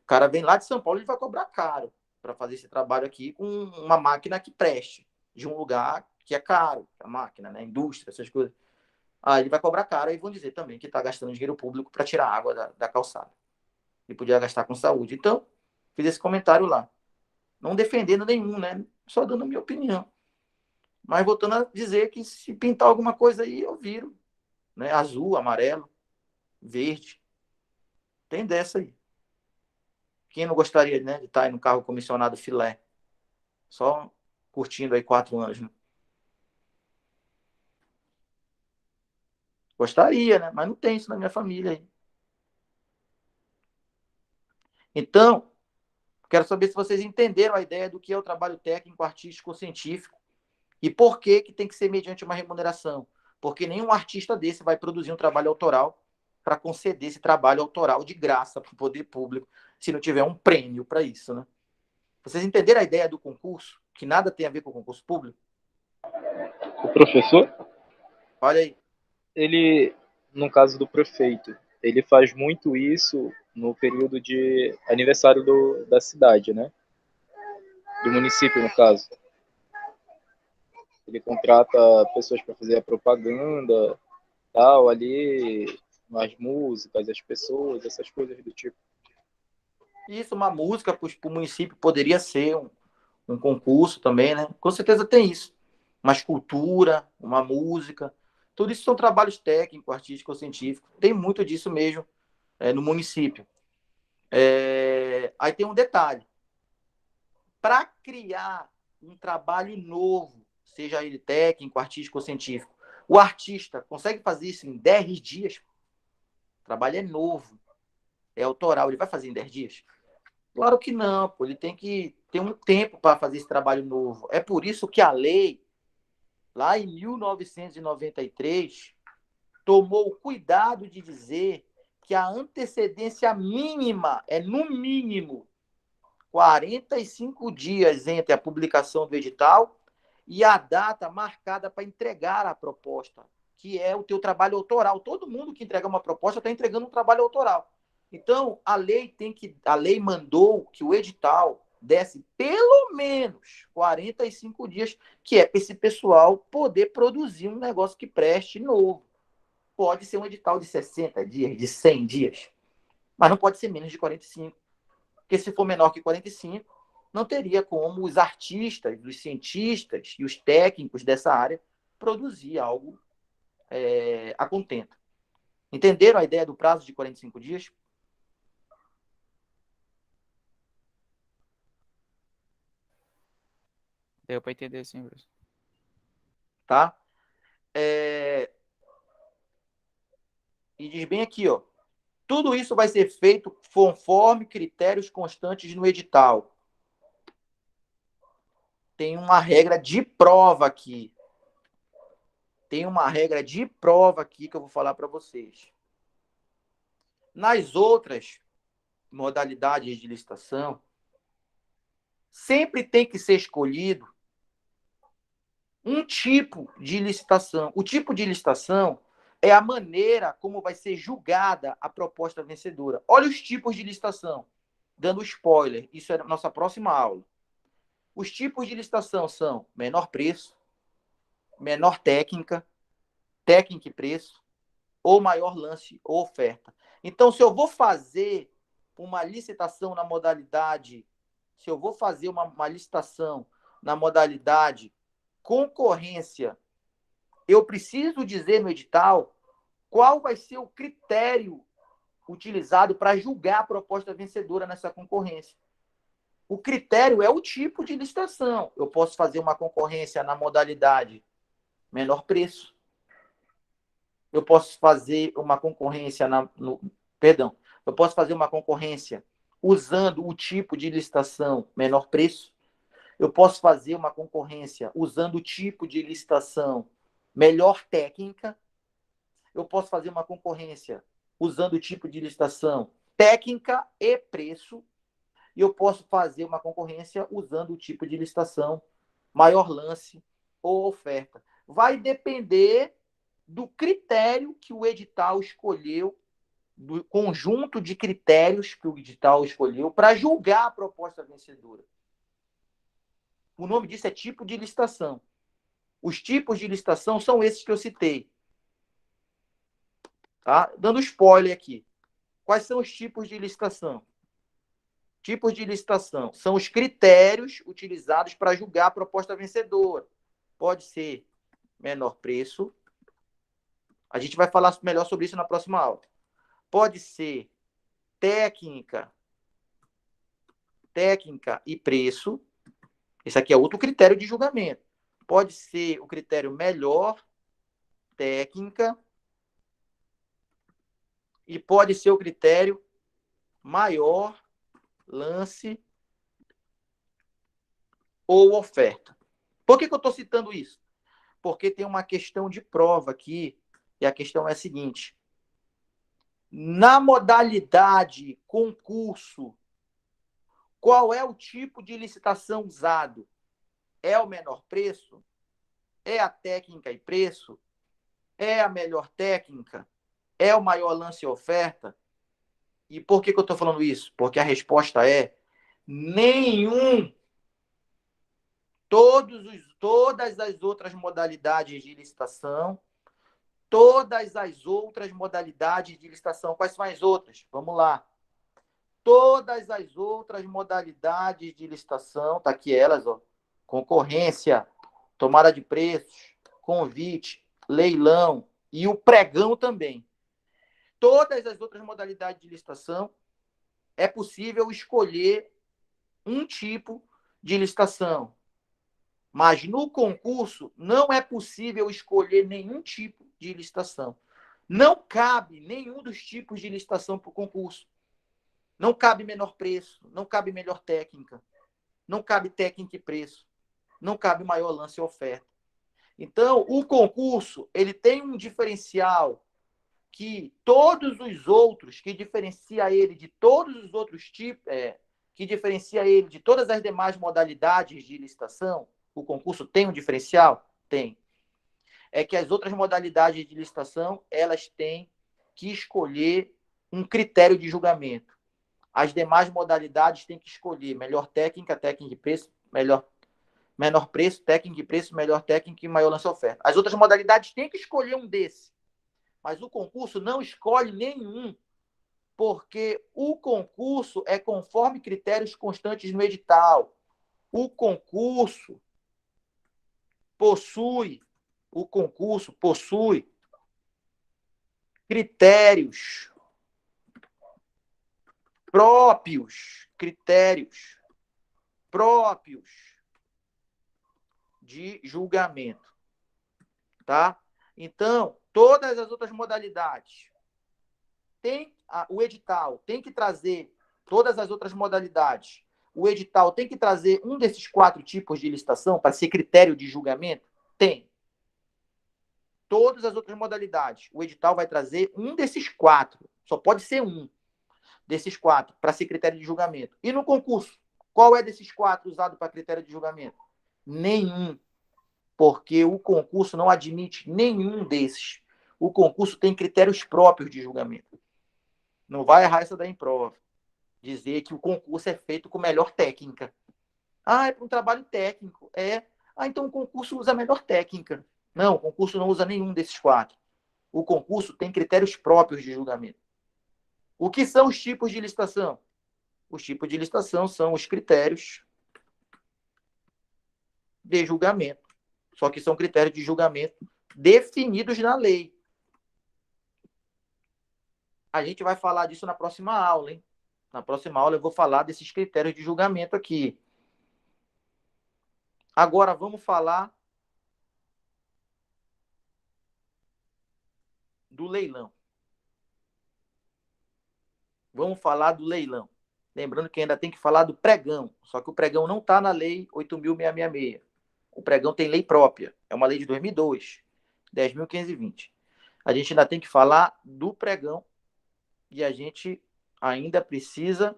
O cara vem lá de São Paulo, ele vai cobrar caro para fazer esse trabalho aqui com uma máquina que preste, de um lugar que é caro, a máquina, né? Indústria, essas coisas. Aí ele vai cobrar caro e vão dizer também que está gastando dinheiro público para tirar água da calçada. E podia gastar com saúde. Então, fiz esse comentário lá. Não defendendo nenhum, né? Só dando a minha opinião. Mas voltando a dizer que se pintar alguma coisa aí, eu viro. Né? Azul, amarelo, verde. Tem dessa aí. Quem não gostaria, né, de estar aí no carro comissionado filé? Só curtindo aí 4 anos. Né? Gostaria, né? Mas não tem isso na minha família aí. Então, quero saber se vocês entenderam a ideia do que é o trabalho técnico, artístico, científico e por que tem que ser mediante uma remuneração. Porque nenhum artista desse vai produzir um trabalho autoral para conceder esse trabalho autoral de graça para o poder público, se não tiver um prêmio para isso, né? Vocês entenderam a ideia do concurso, que nada tem a ver com o concurso público? O professor, Olha aí. ele, no caso do prefeito, ele faz muito isso no período de aniversário da cidade, né? Do município, no caso. Ele contrata pessoas para fazer a propaganda, tal, ali, as músicas, as pessoas, essas coisas do tipo. Isso, uma música para o município poderia ser um concurso também, né? Com certeza tem isso. Uma escultura, uma música. Tudo isso são trabalhos técnicos, artísticos, científicos. Tem muito disso mesmo no município. Aí tem um detalhe. Para criar um trabalho novo, seja ele técnico, artístico ou científico, o artista consegue fazer isso em 10 dias? O trabalho é novo, é autoral. Ele vai fazer em 10 dias? Claro que não, pô. Ele tem que ter um tempo para fazer esse trabalho novo. É por isso que a lei, lá em 1993, tomou o cuidado de dizer que a antecedência mínima é, no mínimo, 45 dias entre a publicação do edital e a data marcada para entregar a proposta, que é o teu trabalho autoral. Todo mundo que entrega uma proposta está entregando um trabalho autoral. Então, a lei mandou que o edital desse pelo menos 45 dias, que é para esse pessoal poder produzir um negócio que preste novo. Pode ser um edital de 60 dias, de 100 dias, mas não pode ser menos de 45. Porque se for menor que 45, não teria como os artistas, os cientistas e os técnicos dessa área produzir algo a contento. Entenderam a ideia do prazo de 45 dias? Deu para entender, sim, Bruce. Tá? E diz bem aqui, ó. Tudo isso vai ser feito conforme critérios constantes no edital. Tem uma regra de prova aqui. Tem uma regra de prova aqui que eu vou falar para vocês. Nas outras modalidades de licitação, sempre tem que ser escolhido um tipo de licitação. O tipo de licitação é a maneira como vai ser julgada a proposta vencedora. Olha os tipos de licitação. Dando spoiler, isso é a nossa próxima aula. Os tipos de licitação são menor preço, menor técnica, técnica e preço, ou maior lance ou oferta. Então, se eu vou fazer uma licitação na modalidade, se eu vou fazer uma licitação na modalidade concorrência, eu preciso dizer no edital qual vai ser o critério utilizado para julgar a proposta vencedora nessa concorrência. O critério é o tipo de licitação. Eu posso fazer uma concorrência na modalidade menor preço. Eu posso fazer uma concorrência eu posso fazer uma concorrência usando o tipo de licitação menor preço. Eu posso fazer uma concorrência usando o tipo de licitação melhor técnica. Eu posso fazer uma concorrência usando o tipo de licitação técnica e preço. E eu posso fazer uma concorrência usando o tipo de licitação maior lance ou oferta. Vai depender do critério que o edital escolheu, do conjunto de critérios que o edital escolheu para julgar a proposta vencedora. O nome disso é tipo de licitação. Os tipos de licitação são esses que eu citei. Tá? Dando spoiler aqui. Quais são os tipos de licitação? Tipos de licitação são os critérios utilizados para julgar a proposta vencedora. Pode ser menor preço. A gente vai falar melhor sobre isso na próxima aula. Pode ser técnica e preço. Esse aqui é outro critério de julgamento. Pode ser o critério melhor técnica e pode ser o critério maior lance ou oferta. Por que eu estou citando isso? Porque tem uma questão de prova aqui, e a questão é a seguinte. Na modalidade concurso, qual é o tipo de licitação usado? É o menor preço? É a técnica e preço? É a melhor técnica? É o maior lance e oferta? E por que eu estou falando isso? Porque a resposta é nenhum. Todas as outras modalidades de licitação, quais são as outras? Vamos lá. Todas as outras modalidades de licitação, tá aqui elas, ó. Concorrência, tomada de preços, convite, leilão e o pregão também. Todas as outras modalidades de licitação é possível escolher um tipo de licitação. Mas no concurso não é possível escolher nenhum tipo de licitação. Não cabe nenhum dos tipos de licitação para o concurso. Não cabe menor preço, não cabe melhor técnica, não cabe técnica e preço, não cabe maior lance e oferta. Então, o concurso ele tem um diferencial que todos os outros, que diferencia ele de todos os outros tipos, que diferencia ele de todas as demais modalidades de licitação. O concurso tem um diferencial? Tem. É que as outras modalidades de licitação, elas têm que escolher um critério de julgamento. As demais modalidades têm que escolher melhor técnica, técnica e preço, menor preço, técnica e preço, melhor técnica e maior lance-oferta. As outras modalidades têm que escolher um desses. Mas o concurso não escolhe nenhum, porque o concurso é conforme critérios constantes no edital. O concurso possui critérios próprios de julgamento, tá? Então, todas as outras modalidades o edital tem que trazer todas as outras modalidades. O edital tem que trazer um desses 4 tipos de licitação para ser critério de julgamento? Tem. Todas as outras modalidades. O edital vai trazer um desses 4. Só pode ser um desses 4 para ser critério de julgamento. E no concurso? Qual é desses 4 usado para critério de julgamento? Nenhum. Porque o concurso não admite nenhum desses. O concurso tem critérios próprios de julgamento. Não vai errar essa daí em prova. Dizer que o concurso é feito com melhor técnica. É para um trabalho técnico. Então o concurso usa a melhor técnica. Não, o concurso não usa nenhum desses 4. O concurso tem critérios próprios de julgamento. O que são os tipos de licitação? Os tipos de licitação são os critérios de julgamento. Só que são critérios de julgamento definidos na lei. A gente vai falar disso na próxima aula, hein? Na próxima aula eu vou falar desses critérios de julgamento aqui. Agora vamos falar do leilão. Vamos falar do leilão. Lembrando que ainda tem que falar do pregão. Só que o pregão não está na lei 8.666. O pregão tem lei própria. É uma lei de 2002, 10.520. A gente ainda tem que falar do pregão e a gente ainda precisa,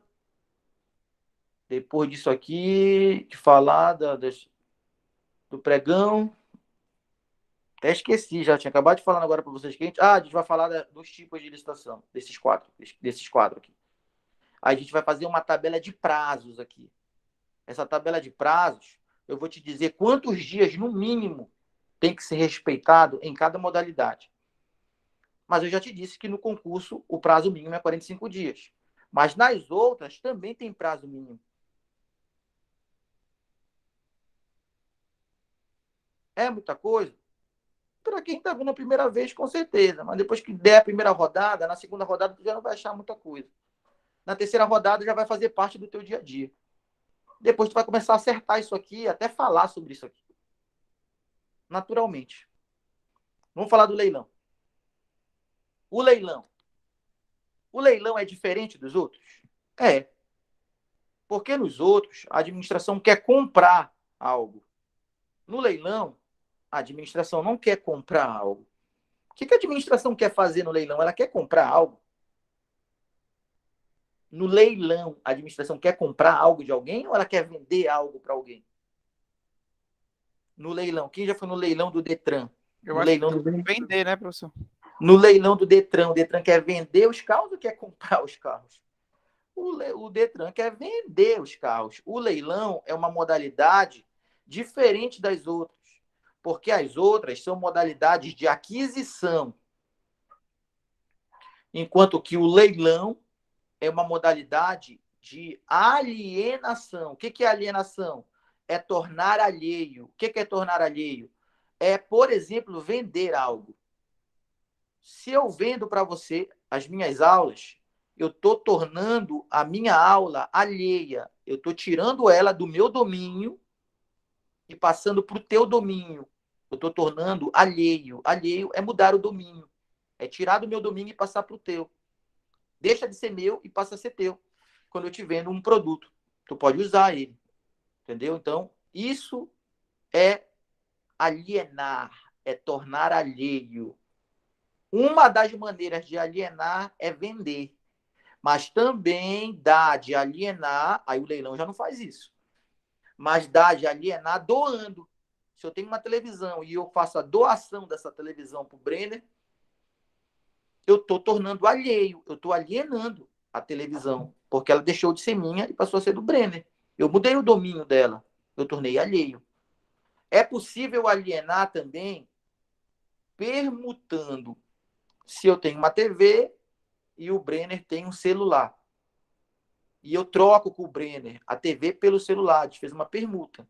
depois disso aqui, de falar do pregão. Até esqueci, já tinha acabado de falar agora para vocês que a gente vai falar dos tipos de licitação, desses quatro aqui. Aí a gente vai fazer uma tabela de prazos aqui. Essa tabela de prazos, eu vou te dizer quantos dias, no mínimo, tem que ser respeitado em cada modalidade. Mas eu já te disse que no concurso o prazo mínimo é 45 dias. Mas nas outras também tem prazo mínimo. É muita coisa? Para quem está vendo a primeira vez, com certeza. Mas depois que der a primeira rodada, na segunda rodada, tu já não vai achar muita coisa. Na terceira rodada, já vai fazer parte do teu dia a dia. Depois tu vai começar a acertar isso aqui, até falar sobre isso aqui. Naturalmente. Vamos falar do leilão. O leilão é diferente dos outros? É. Porque nos outros, a administração quer comprar algo. No leilão, a administração não quer comprar algo. O que a administração quer fazer no leilão? Ela quer comprar algo. No leilão, a administração quer comprar algo de alguém ou ela quer vender algo para alguém? No leilão. Quem já foi no leilão do Detran? Eu acho que vender, né, professor? No leilão do Detran, o Detran quer vender os carros ou quer comprar os carros? O Detran quer vender os carros. O leilão é uma modalidade diferente das outras, porque as outras são modalidades de aquisição, enquanto que o leilão é uma modalidade de alienação. O que é alienação? É tornar alheio. O que é tornar alheio? É, por exemplo, vender algo. Se eu vendo para você as minhas aulas, eu estou tornando a minha aula alheia. Eu estou tirando ela do meu domínio e passando para o teu domínio. Eu estou tornando alheio. Alheio é mudar o domínio. É tirar do meu domínio e passar para o teu. Deixa de ser meu e passa a ser teu. Quando eu te vendo um produto, tu pode usar ele. Entendeu? Então, isso é alienar, é tornar alheio. Uma das maneiras de alienar é vender. Mas também dá de alienar, aí o leilão já não faz isso. Mas dá de alienar doando. Se eu tenho uma televisão e eu faço a doação dessa televisão para o Brenner, eu estou tornando alheio, eu estou alienando a televisão. porque ela deixou de ser minha e passou a ser do Brenner. Eu mudei o domínio dela, eu tornei alheio. É possível alienar também permutando. Se eu tenho uma TV e o Brenner tem um celular, e eu troco com o Brenner a TV pelo celular, a gente fez uma permuta.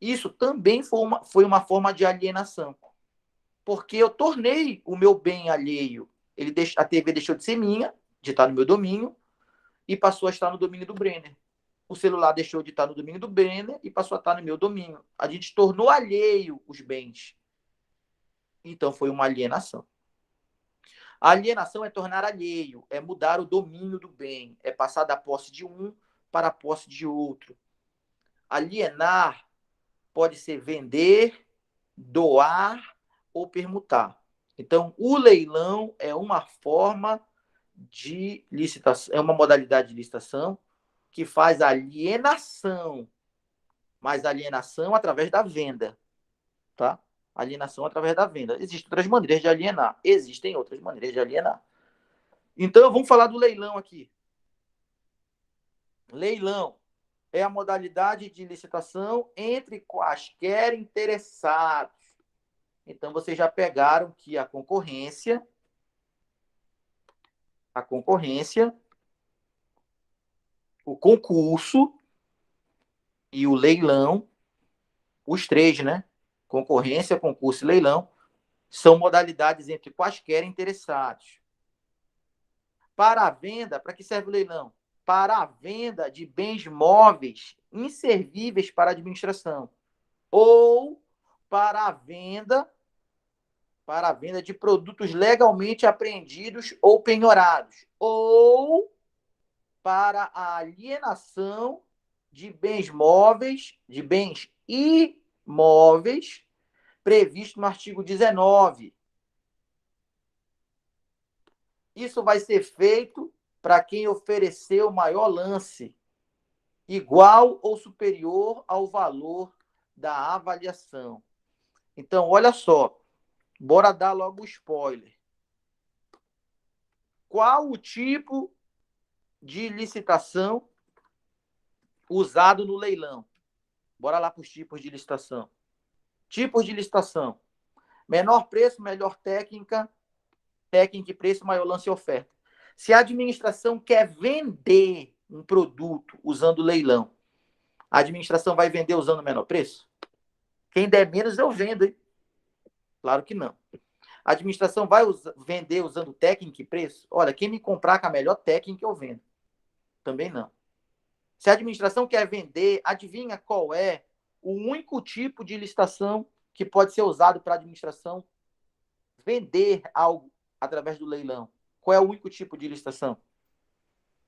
Isso também foi uma forma de alienação, porque eu tornei o meu bem alheio. A TV deixou de ser minha, de estar no meu domínio, e passou a estar no domínio do Brenner. O celular deixou de estar no domínio do Brenner e passou a estar no meu domínio. A gente tornou alheio os bens. Então foi uma alienação. A alienação é tornar alheio, é mudar o domínio do bem, é passar da posse de um para a posse de outro. Alienar pode ser vender, doar ou permutar. Então, o leilão é uma forma de licitação, é uma modalidade de licitação que faz alienação, mas alienação através da venda, tá? Alienação através da venda. Existem outras maneiras de alienar. Existem outras maneiras de alienar. Então, vamos falar do leilão aqui. Leilão é a modalidade de licitação entre quaisquer interessados. Então, vocês já pegaram que a concorrência, o concurso e o leilão, os três, né? Concorrência, concurso e leilão, são modalidades entre quaisquer interessados. Para a venda, para que serve o leilão? Para a venda de bens móveis inservíveis para a administração ou para a venda de produtos legalmente apreendidos ou penhorados, ou para a alienação de bens móveis, de bens imóveis, previsto no artigo 19. Isso vai ser feito para quem ofereceu maior lance, igual ou superior ao valor da avaliação. Então, olha só, bora dar logo o spoiler. Qual o tipo de licitação usado no leilão? Bora lá para os tipos de licitação. Tipos de licitação: menor preço, melhor técnica e preço, maior lance e oferta. Se a administração quer vender um produto usando leilão, a administração vai vender usando menor preço? Quem der menos, eu vendo, hein? Claro que não. A administração vai vender usando técnica e preço? Olha, quem me comprar com a melhor técnica, eu vendo. Também não. Se a administração quer vender, adivinha qual é o único tipo de licitação que pode ser usado para a administração vender algo através do leilão? Qual é o único tipo de licitação?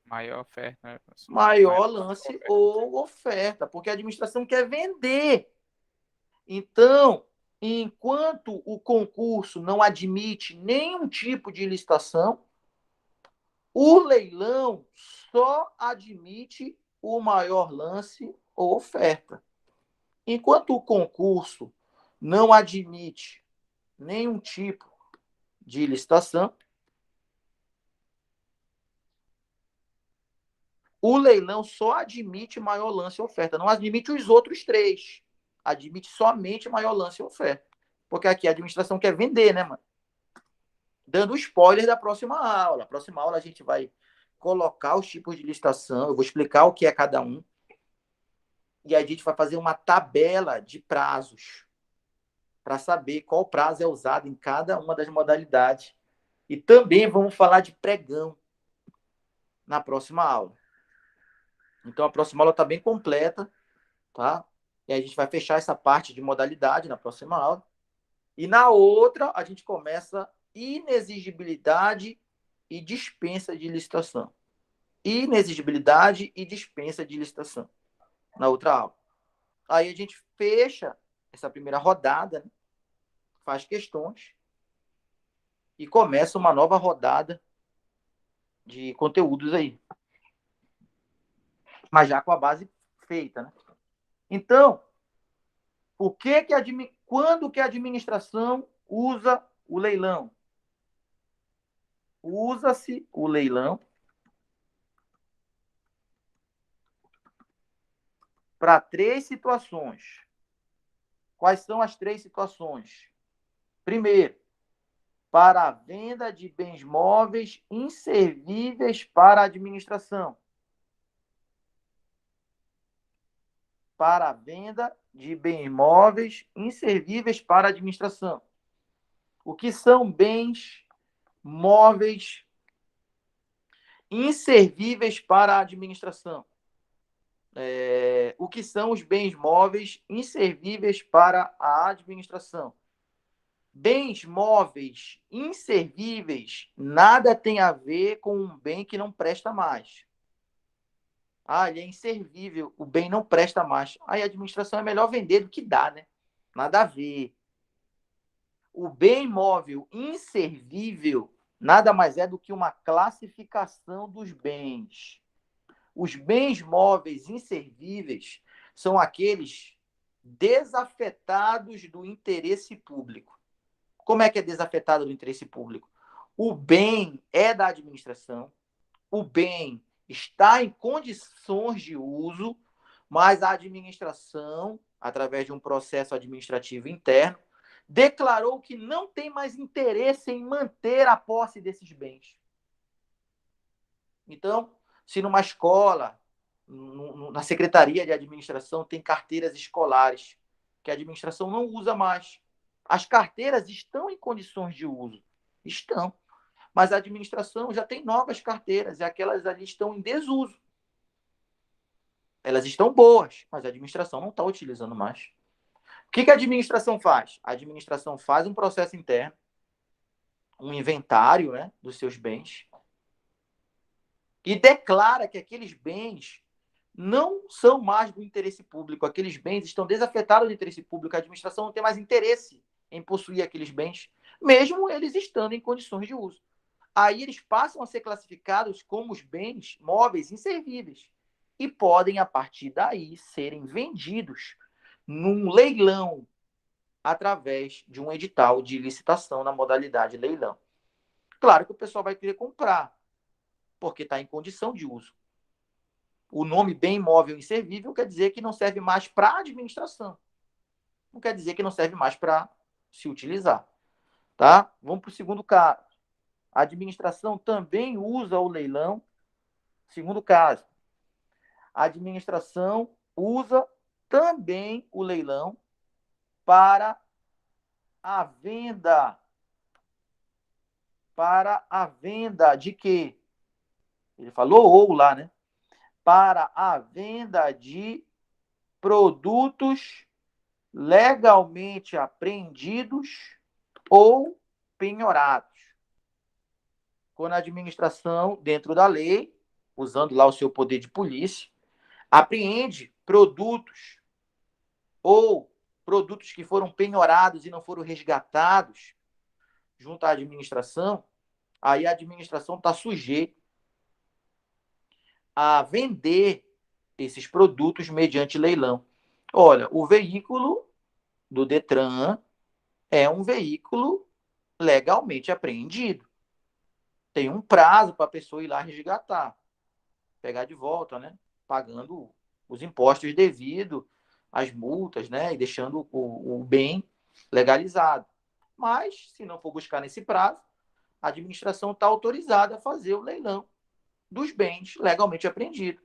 Maior oferta. Né? Maior lance ou oferta, porque a administração quer vender. Então, enquanto o concurso não admite nenhum tipo de licitação, o leilão só admite o maior lance ou oferta. Enquanto o concurso não admite nenhum tipo de licitação, o leilão só admite maior lance e oferta, não admite os outros três. Admite somente maior lance e oferta. Porque aqui a administração quer vender, né, mano? Dando spoiler da próxima aula. A próxima aula a gente vai colocar os tipos de licitação, eu vou explicar o que é cada um. E a gente vai fazer uma tabela de prazos para saber qual prazo é usado em cada uma das modalidades. E também vamos falar de pregão na próxima aula. Então, a próxima aula está bem completa, tá? E a gente vai fechar essa parte de modalidade na próxima aula. E na outra, a gente começa inexigibilidade e dispensa de licitação. Inexigibilidade e dispensa de licitação na outra aula. Aí a gente fecha essa primeira rodada, né? Faz questões e começa uma nova rodada de conteúdos aí. Mas já com a base feita, né? Então, quando que a administração usa o leilão? Usa-se o leilão para 3 situações. Quais são as 3 situações? Primeiro, para a venda de bens móveis inservíveis para a administração. Para a venda de bens móveis inservíveis para a administração. O que são bens móveis inservíveis para a administração? O que são os bens móveis inservíveis para a administração? Bens móveis inservíveis nada tem a ver com um bem que não presta mais. Ele é inservível, o bem não presta mais. Aí a administração é melhor vender do que dar, né? Nada a ver. O bem móvel inservível nada mais é do que uma classificação dos bens. Os bens móveis inservíveis são aqueles desafetados do interesse público. Como é que é desafetado do interesse público? O bem é da administração, o bem está em condições de uso, mas a administração, através de um processo administrativo interno, declarou que não tem mais interesse em manter a posse desses bens. Então, se numa escola, na secretaria de administração, tem carteiras escolares que a administração não usa mais, as carteiras estão em condições de uso? Estão. Mas a administração já tem novas carteiras e aquelas ali estão em desuso. Elas estão boas, mas a administração não está utilizando mais. O que a administração faz? A administração faz um processo interno, um inventário, né, dos seus bens e declara que aqueles bens não são mais do interesse público. Aqueles bens estão desafetados do interesse público. A administração não tem mais interesse em possuir aqueles bens, mesmo eles estando em condições de uso. Aí eles passam a ser classificados como os bens móveis inservíveis e podem, a partir daí, serem vendidos num leilão através de um edital de licitação na modalidade leilão. Claro que o pessoal vai querer comprar, porque está em condição de uso. O nome bem imóvel inservível quer dizer que não serve mais para a administração. Não quer dizer que não serve mais para se utilizar. Tá? Vamos para o segundo caso. A administração também usa o leilão. Segundo caso, a administração usa também o leilão para a venda. Para a venda de quê? Ele falou ou lá, né? Para a venda de produtos legalmente apreendidos ou penhorados. Quando a administração, dentro da lei, usando lá o seu poder de polícia, apreende produtos ou produtos que foram penhorados e não foram resgatados junto à administração, aí a administração está sujeita a vender esses produtos mediante leilão. Olha, o veículo do Detran é um veículo legalmente apreendido. Tem um prazo para a pessoa ir lá resgatar, pegar de volta, né? Pagando os impostos devidos, as multas, né? E deixando o bem legalizado. Mas, se não for buscar nesse prazo, a administração está autorizada a fazer o leilão dos bens legalmente apreendidos.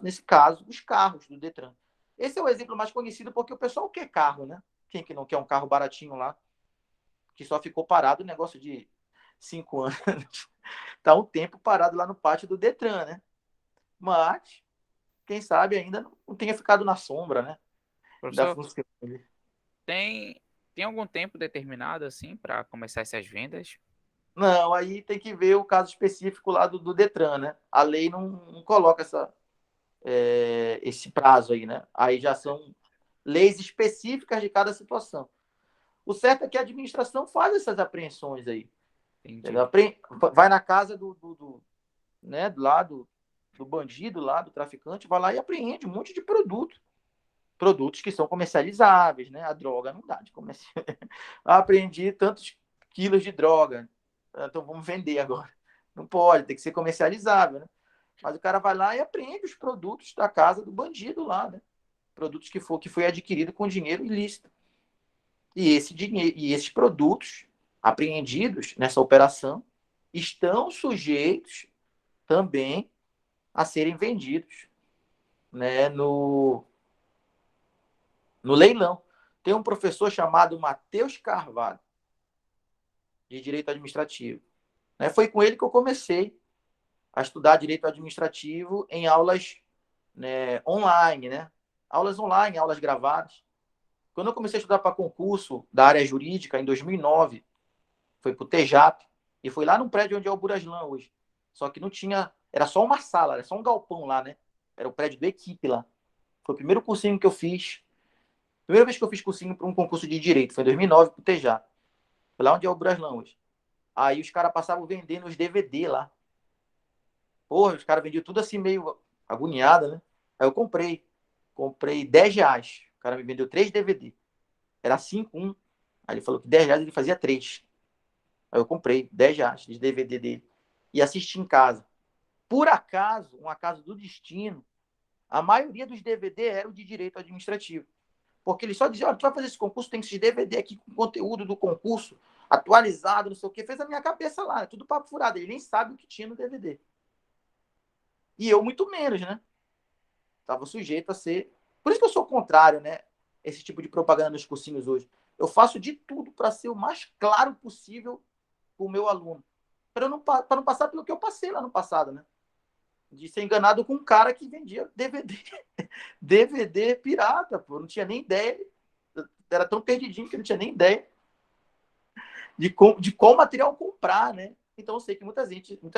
Nesse caso, os carros do Detran. Esse é o exemplo mais conhecido porque o pessoal quer carro, né? Quem que não quer um carro baratinho lá, que só ficou parado o negócio de 5 anos. Está um tempo parado lá no pátio do Detran, né? Mas, quem sabe ainda não tenha ficado na sombra, né? Professor, tem algum tempo determinado assim para começar essas vendas? Não, aí tem que ver o caso específico lá do Detran, né? A lei não coloca esse prazo aí, né? Aí já são leis específicas de cada situação. O certo é que a administração faz essas apreensões aí. Vai na casa né, do bandido, lá do traficante, vai lá e apreende um monte de produtos que são comercializáveis, né? A droga não dá de comercializar. Apreendi tantos quilos de droga, então vamos vender agora. Não pode, tem que ser comercializável, né? Mas o cara vai lá e apreende os produtos da casa do bandido lá, né? Produtos que foi adquirido com dinheiro ilícito. E esses produtos apreendidos nessa operação estão sujeitos também a serem vendidos, né, no leilão. Tem um professor chamado Matheus Carvalho, de Direito Administrativo. Né? Foi com ele que eu comecei a estudar Direito Administrativo em aulas, né, online, né? Aulas online, aulas gravadas. Quando eu comecei a estudar para concurso da área jurídica, em 2009, foi para o TEJAP, e foi lá no prédio onde é o Buraslan hoje. Só que não tinha... Era só uma sala, era só um galpão lá, né? Era o prédio da equipe lá. Foi o primeiro cursinho que eu fiz. Primeira vez que eu fiz cursinho para um concurso de Direito, foi em 2009, para o TEJAP. Foi lá onde é o Buraslan hoje. Aí os caras passavam vendendo os DVD lá. Porra, os caras vendiam tudo assim meio agoniado, né? Aí eu comprei. Comprei R$10. O cara me vendeu 3 DVD. Era 5 um. Aí ele falou que R$10 ele fazia 3. Aí eu comprei R$10 de DVD dele. E assisti em casa. Por acaso, um acaso do destino, a maioria dos DVD eram de direito administrativo. Porque ele só dizia, olha, tu vai fazer esse concurso, tem esses DVD aqui com conteúdo do concurso, atualizado, não sei o quê. Fez a minha cabeça lá, tudo papo furado. Ele nem sabe o que tinha no DVD. E eu muito menos, né? Estava sujeito a ser... Por isso que eu sou contrário, né? Esse tipo de propaganda nos cursinhos hoje. Eu faço de tudo para ser o mais claro possível para o meu aluno. Para não passar pelo que eu passei lá no passado, né? De ser enganado com um cara que vendia DVD. DVD pirata, pô. Não tinha nem ideia. Era tão perdidinho que não tinha nem ideia de qual material comprar, né? Então eu sei que muita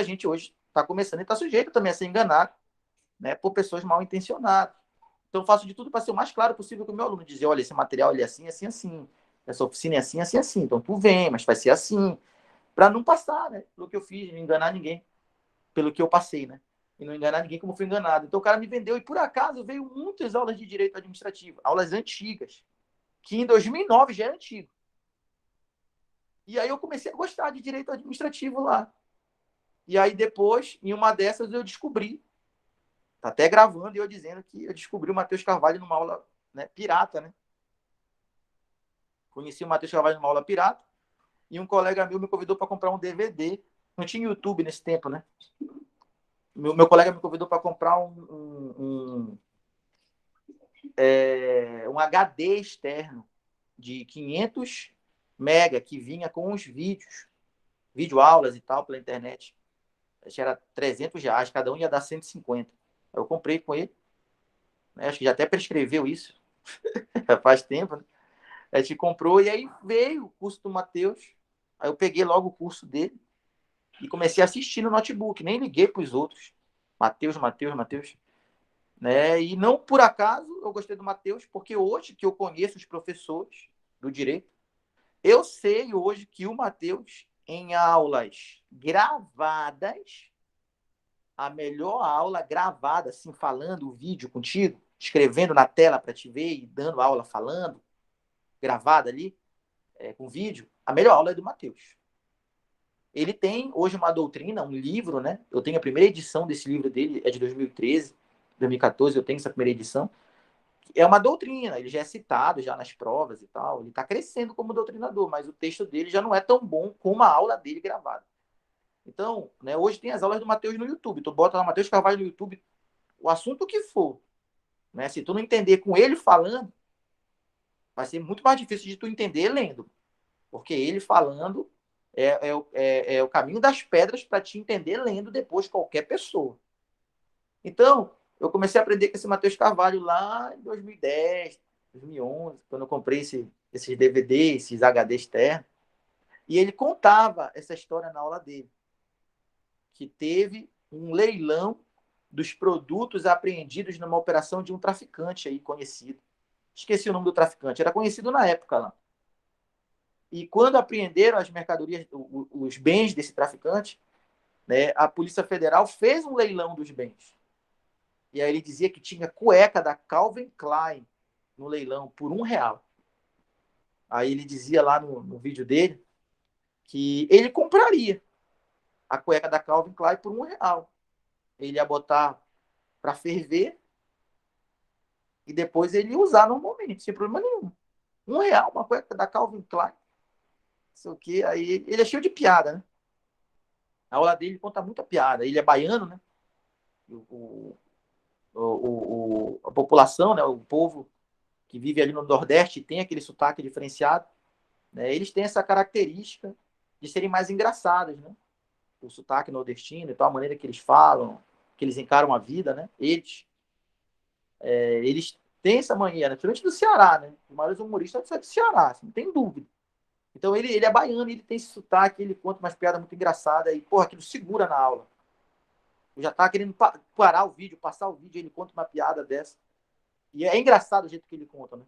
gente hoje está começando e está sujeito também a ser enganado, né, por pessoas mal intencionadas. Então eu faço de tudo para ser o mais claro possível com o meu aluno, dizer, olha, esse material ele é assim, assim, assim. Essa oficina é assim, assim, assim. Então tu vem, mas vai ser assim. Para não passar, né? Pelo que eu fiz, não enganar ninguém. Pelo que eu passei, né? E não enganar ninguém como fui enganado. Então o cara me vendeu. E por acaso veio muitas aulas de direito administrativo. Aulas antigas. Que em 2009 já era antigo. E aí eu comecei a gostar de direito administrativo lá. E aí depois, em uma dessas, eu descobri. Tá até gravando e eu dizendo que eu descobri o Matheus Carvalho numa aula, né, pirata, né? Conheci o Matheus Carvalho numa aula pirata. E um colega meu me convidou para comprar um DVD. Não tinha YouTube nesse tempo, né? Meu colega me convidou para comprar um HD externo de 500 mega que vinha com os vídeos, videoaulas e tal pela internet. Acho que era R$300, cada um ia dar 150. Eu comprei com ele. Né? Acho que já até prescreveu isso. Faz tempo, né? A gente comprou e aí veio o curso do Matheus. Aí eu peguei logo o curso dele e comecei a assistir no notebook. Nem liguei para os outros. Matheus. Né? E não por acaso eu gostei do Matheus, porque hoje que eu conheço os professores do direito, eu sei hoje que o Matheus, em aulas gravadas, a melhor aula gravada, assim, falando o vídeo contigo, escrevendo na tela para te ver e dando aula falando, gravada ali, com vídeo, a melhor aula é do Matheus. Ele tem hoje uma doutrina, um livro, né? Eu tenho a primeira edição desse livro dele, é de 2013, 2014, eu tenho essa primeira edição. É uma doutrina, ele já é citado já nas provas e tal, ele está crescendo como doutrinador, mas o texto dele já não é tão bom como a aula dele gravada. Então, né, hoje tem as aulas do Matheus no YouTube, tu bota lá Matheus Carvalho no YouTube, o assunto que for, né? Se tu não entender com ele falando, vai ser muito mais difícil de tu entender lendo, porque ele falando é o caminho das pedras para te entender lendo depois qualquer pessoa. Então, eu comecei a aprender com esse Matheus Carvalho lá em 2010, 2011, quando eu comprei esses DVDs, esses HD externos. E ele contava essa história na aula dele, que teve um leilão dos produtos apreendidos numa operação de um traficante aí conhecido. Esqueci o nome do traficante, era conhecido na época lá. E quando apreenderam as mercadorias, os bens desse traficante, né, a Polícia Federal fez um leilão dos bens. E aí ele dizia que tinha cueca da Calvin Klein no leilão por R$1. Aí ele dizia lá no vídeo dele que ele compraria a cueca da Calvin Klein por R$1. Ele ia botar para ferver, e depois ele usar normalmente, sem problema nenhum. R$1, uma cueca da Calvin Klein, não sei o quê. Aí ele é cheio de piada, né? A aula dele conta muita piada. Ele é baiano, né? A população, né? O povo que vive ali no Nordeste tem aquele sotaque diferenciado, né? Eles têm essa característica de serem mais engraçados, né? O sotaque nordestino e tal, a maneira que eles falam, que eles encaram a vida, né? Eles têm essa mania, né? Principalmente do Ceará, né? Os maiores humoristas são do Ceará, assim, não tem dúvida. Então ele é baiano, ele tem esse sotaque, ele conta umas piadas muito engraçadas e, porra, aquilo segura na aula. Eu já tava querendo parar o vídeo, passar o vídeo, ele conta uma piada dessa. E é engraçado o jeito que ele conta, né?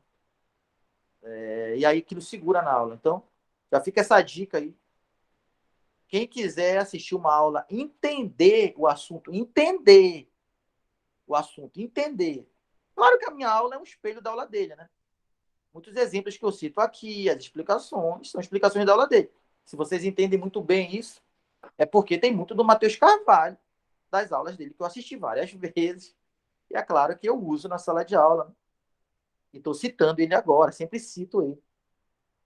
E aí aquilo segura na aula. Então, já fica essa dica aí. Quem quiser assistir uma aula, entender o assunto. Claro que a minha aula é um espelho da aula dele, né? Muitos exemplos que eu cito aqui, as explicações, são explicações da aula dele. Se vocês entendem muito bem isso, é porque tem muito do Matheus Carvalho, das aulas dele, que eu assisti várias vezes. E é claro que eu uso na sala de aula, né? E estou citando ele agora, sempre cito ele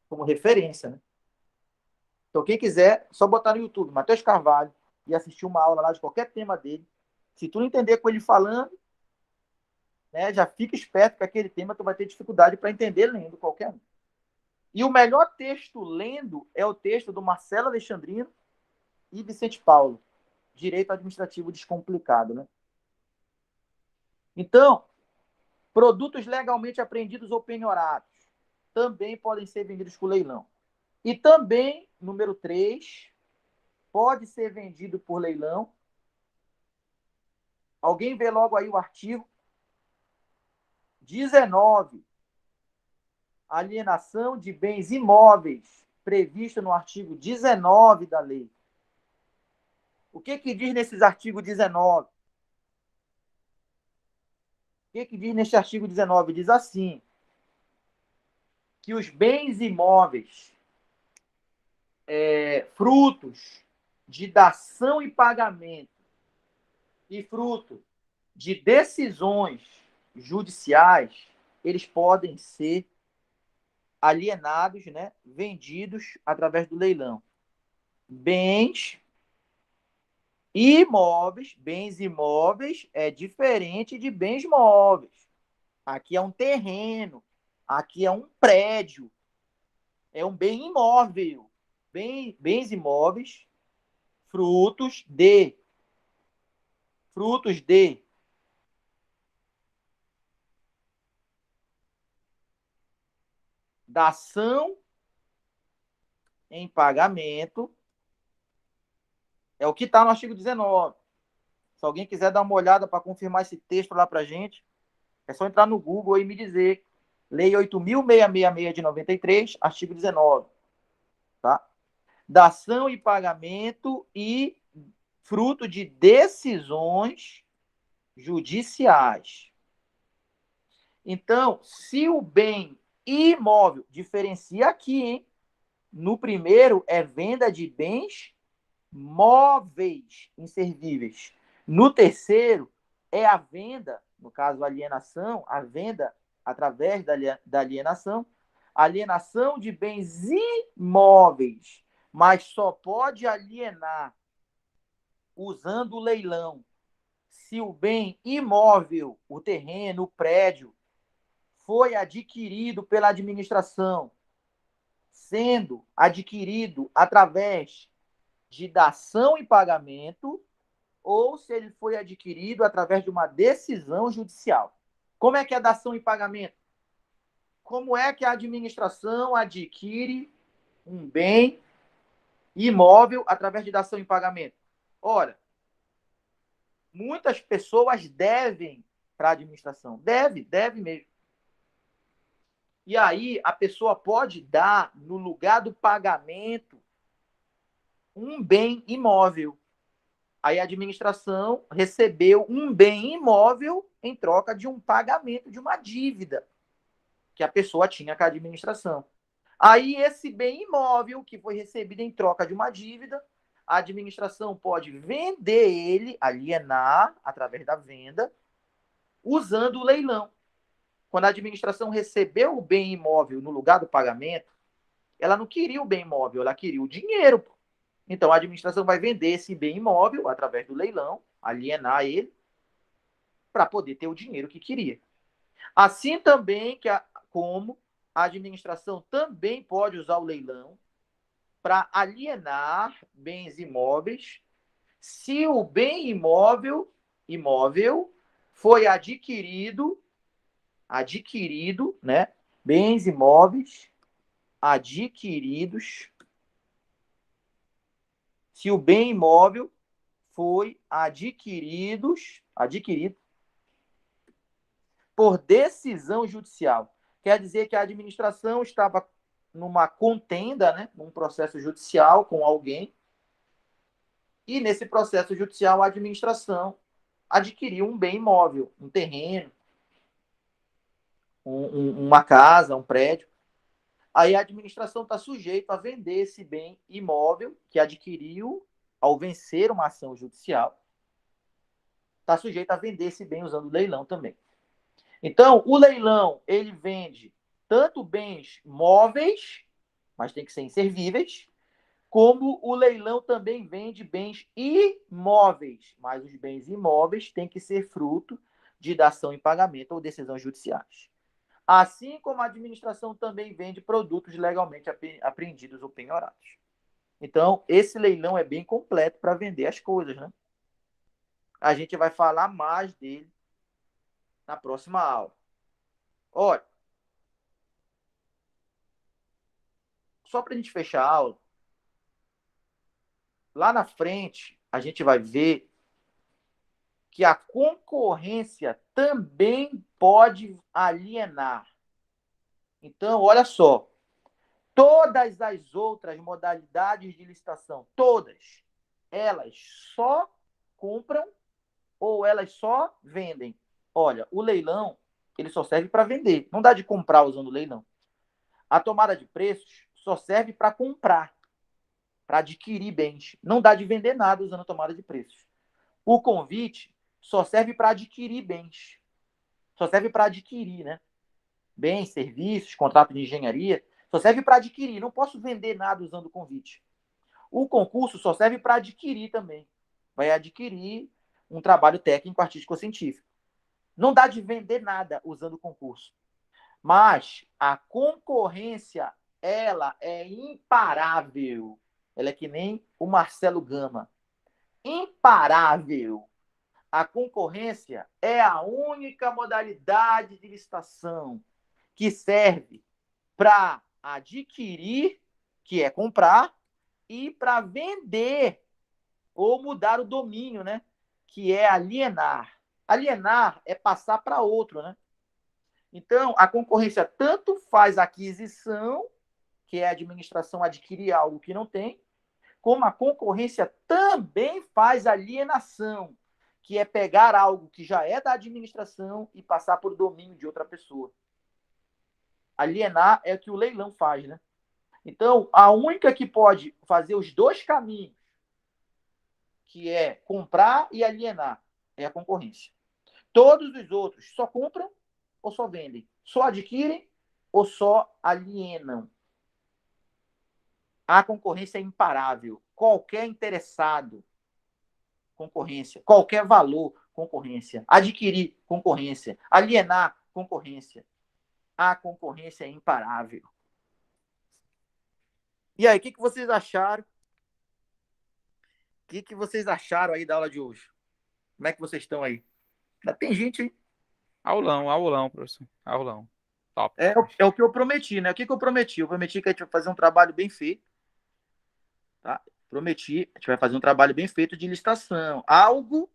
como referência, né? Então, quem quiser, só botar no YouTube, Matheus Carvalho, e assistir uma aula lá de qualquer tema dele. Se tu não entender com ele falando, né, já fica esperto que aquele tema tu vai ter dificuldade para entender lendo qualquer um. E o melhor texto lendo é o texto do Marcelo Alexandrino e Vicente Paulo, Direito Administrativo Descomplicado, né? Então, produtos legalmente apreendidos ou penhorados também podem ser vendidos por leilão. E também, número 3, pode ser vendido por leilão. Alguém vê logo aí o artigo 19, alienação de bens imóveis, previsto no artigo 19 da lei. O que diz nesses artigos 19? O que diz neste artigo 19? Diz assim, que os bens imóveis, frutos de dação e pagamento e fruto de decisões judiciais, eles podem ser alienados, né, vendidos através do leilão. Bens imóveis é diferente de bens móveis. Aqui é um terreno, aqui é um prédio, é um bem imóvel. Bens imóveis, frutos de dação em pagamento, é o que está no artigo 19. Se alguém quiser dar uma olhada para confirmar esse texto lá para a gente, é só entrar no Google e me dizer. Lei 8.666 de 93, artigo 19. Tá? Dação e pagamento e fruto de decisões judiciais. Então, se o bem imóvel, diferencia aqui, hein? No primeiro é venda de bens móveis inservíveis. No terceiro é a venda, no caso alienação, a venda através da alienação de bens imóveis, mas só pode alienar usando o leilão se o bem imóvel, o terreno, o prédio, foi adquirido pela administração, sendo adquirido através de dação e pagamento, ou se ele foi adquirido através de uma decisão judicial. Como é que é dação e pagamento? Como é que a administração adquire um bem imóvel através de dação e pagamento? Ora, muitas pessoas devem para a administração. Deve mesmo. E aí a pessoa pode dar, no lugar do pagamento, um bem imóvel. Aí a administração recebeu um bem imóvel em troca de um pagamento de uma dívida que a pessoa tinha com a administração. Aí esse bem imóvel que foi recebido em troca de uma dívida, a administração pode vender ele, alienar através da venda, usando o leilão. quando a administração recebeu o bem imóvel no lugar do pagamento, ela não queria o bem imóvel, ela queria o dinheiro. Pô. Então, a administração vai vender esse bem imóvel através do leilão, alienar ele, para poder ter o dinheiro que queria. Assim também como a administração também pode usar o leilão para alienar bens imóveis se o bem imóvel foi adquirido, né? Bens imóveis adquiridos, se o bem imóvel foi adquirido por decisão judicial. Quer dizer que a administração estava numa contenda, né, num processo judicial com alguém, e nesse processo judicial a administração adquiriu um bem imóvel, um terreno, uma casa, um prédio. Aí a administração está sujeita a vender esse bem imóvel que adquiriu ao vencer uma ação judicial. Está sujeita a vender esse bem usando o leilão também. Então, o leilão, ele vende tanto bens móveis, mas tem que ser inservíveis, como o leilão também vende bens imóveis, mas os bens imóveis têm que ser fruto de dação em pagamento ou decisões judiciais. Assim como a administração também vende produtos legalmente apreendidos ou penhorados. Então, esse leilão é bem completo para vender as coisas, né? A gente vai falar mais dele na próxima aula. Olha, só para a gente fechar a aula, lá na frente a gente vai ver que a concorrência também pode alienar. Então, olha só, todas as outras modalidades de licitação, todas, elas só compram ou elas só vendem. Olha, o leilão, ele só serve para vender. Não dá de comprar usando o leilão. A tomada de preços só serve para comprar, para adquirir bens. Não dá de vender nada usando a tomada de preços. O convite só serve para adquirir bens. Só serve para adquirir, né? Bens, serviços, contrato de engenharia, só serve para adquirir. Não posso vender nada usando o convite. O concurso só serve para adquirir também. Vai adquirir um trabalho técnico, artístico ou científico. Não dá de vender nada usando o concurso. Mas a concorrência, ela é imparável. Ela é que nem o Marcelo Gama. Imparável. A concorrência é a única modalidade de licitação que serve para adquirir, que é comprar, e para vender ou mudar o domínio, né? Que é alienar. Alienar é passar para outro, né? Então, a concorrência tanto faz aquisição, que é a administração adquirir algo que não tem, como a concorrência também faz alienação, que é pegar algo que já é da administração e passar por domínio de outra pessoa. Alienar é o que o leilão faz, né? Então, a única que pode fazer os dois caminhos, que é comprar e alienar, é a concorrência. Todos os outros só compram ou só vendem, só adquirem ou só alienam. A concorrência é imparável. Qualquer interessado, concorrência. Qualquer valor, concorrência. Adquirir, concorrência. Alienar, concorrência. A concorrência é imparável. E aí, o que vocês acharam? O que vocês acharam aí da aula de hoje? Como é que vocês estão aí? Ainda tem gente aí. Aulão, professor. Aulão. Top. É o que eu prometi, né? O que eu prometi? Eu prometi que a gente vai fazer um trabalho bem feito. Tá? Prometi, a gente vai fazer um trabalho bem feito de licitação. Algo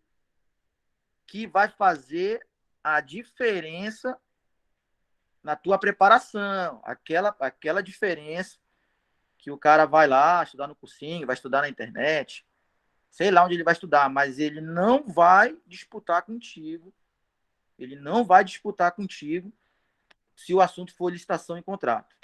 que vai fazer a diferença na tua preparação. Aquela diferença que o cara vai lá estudar no cursinho, vai estudar na internet, sei lá onde ele vai estudar, mas ele não vai disputar contigo. Ele não vai disputar contigo se o assunto for licitação e contrato.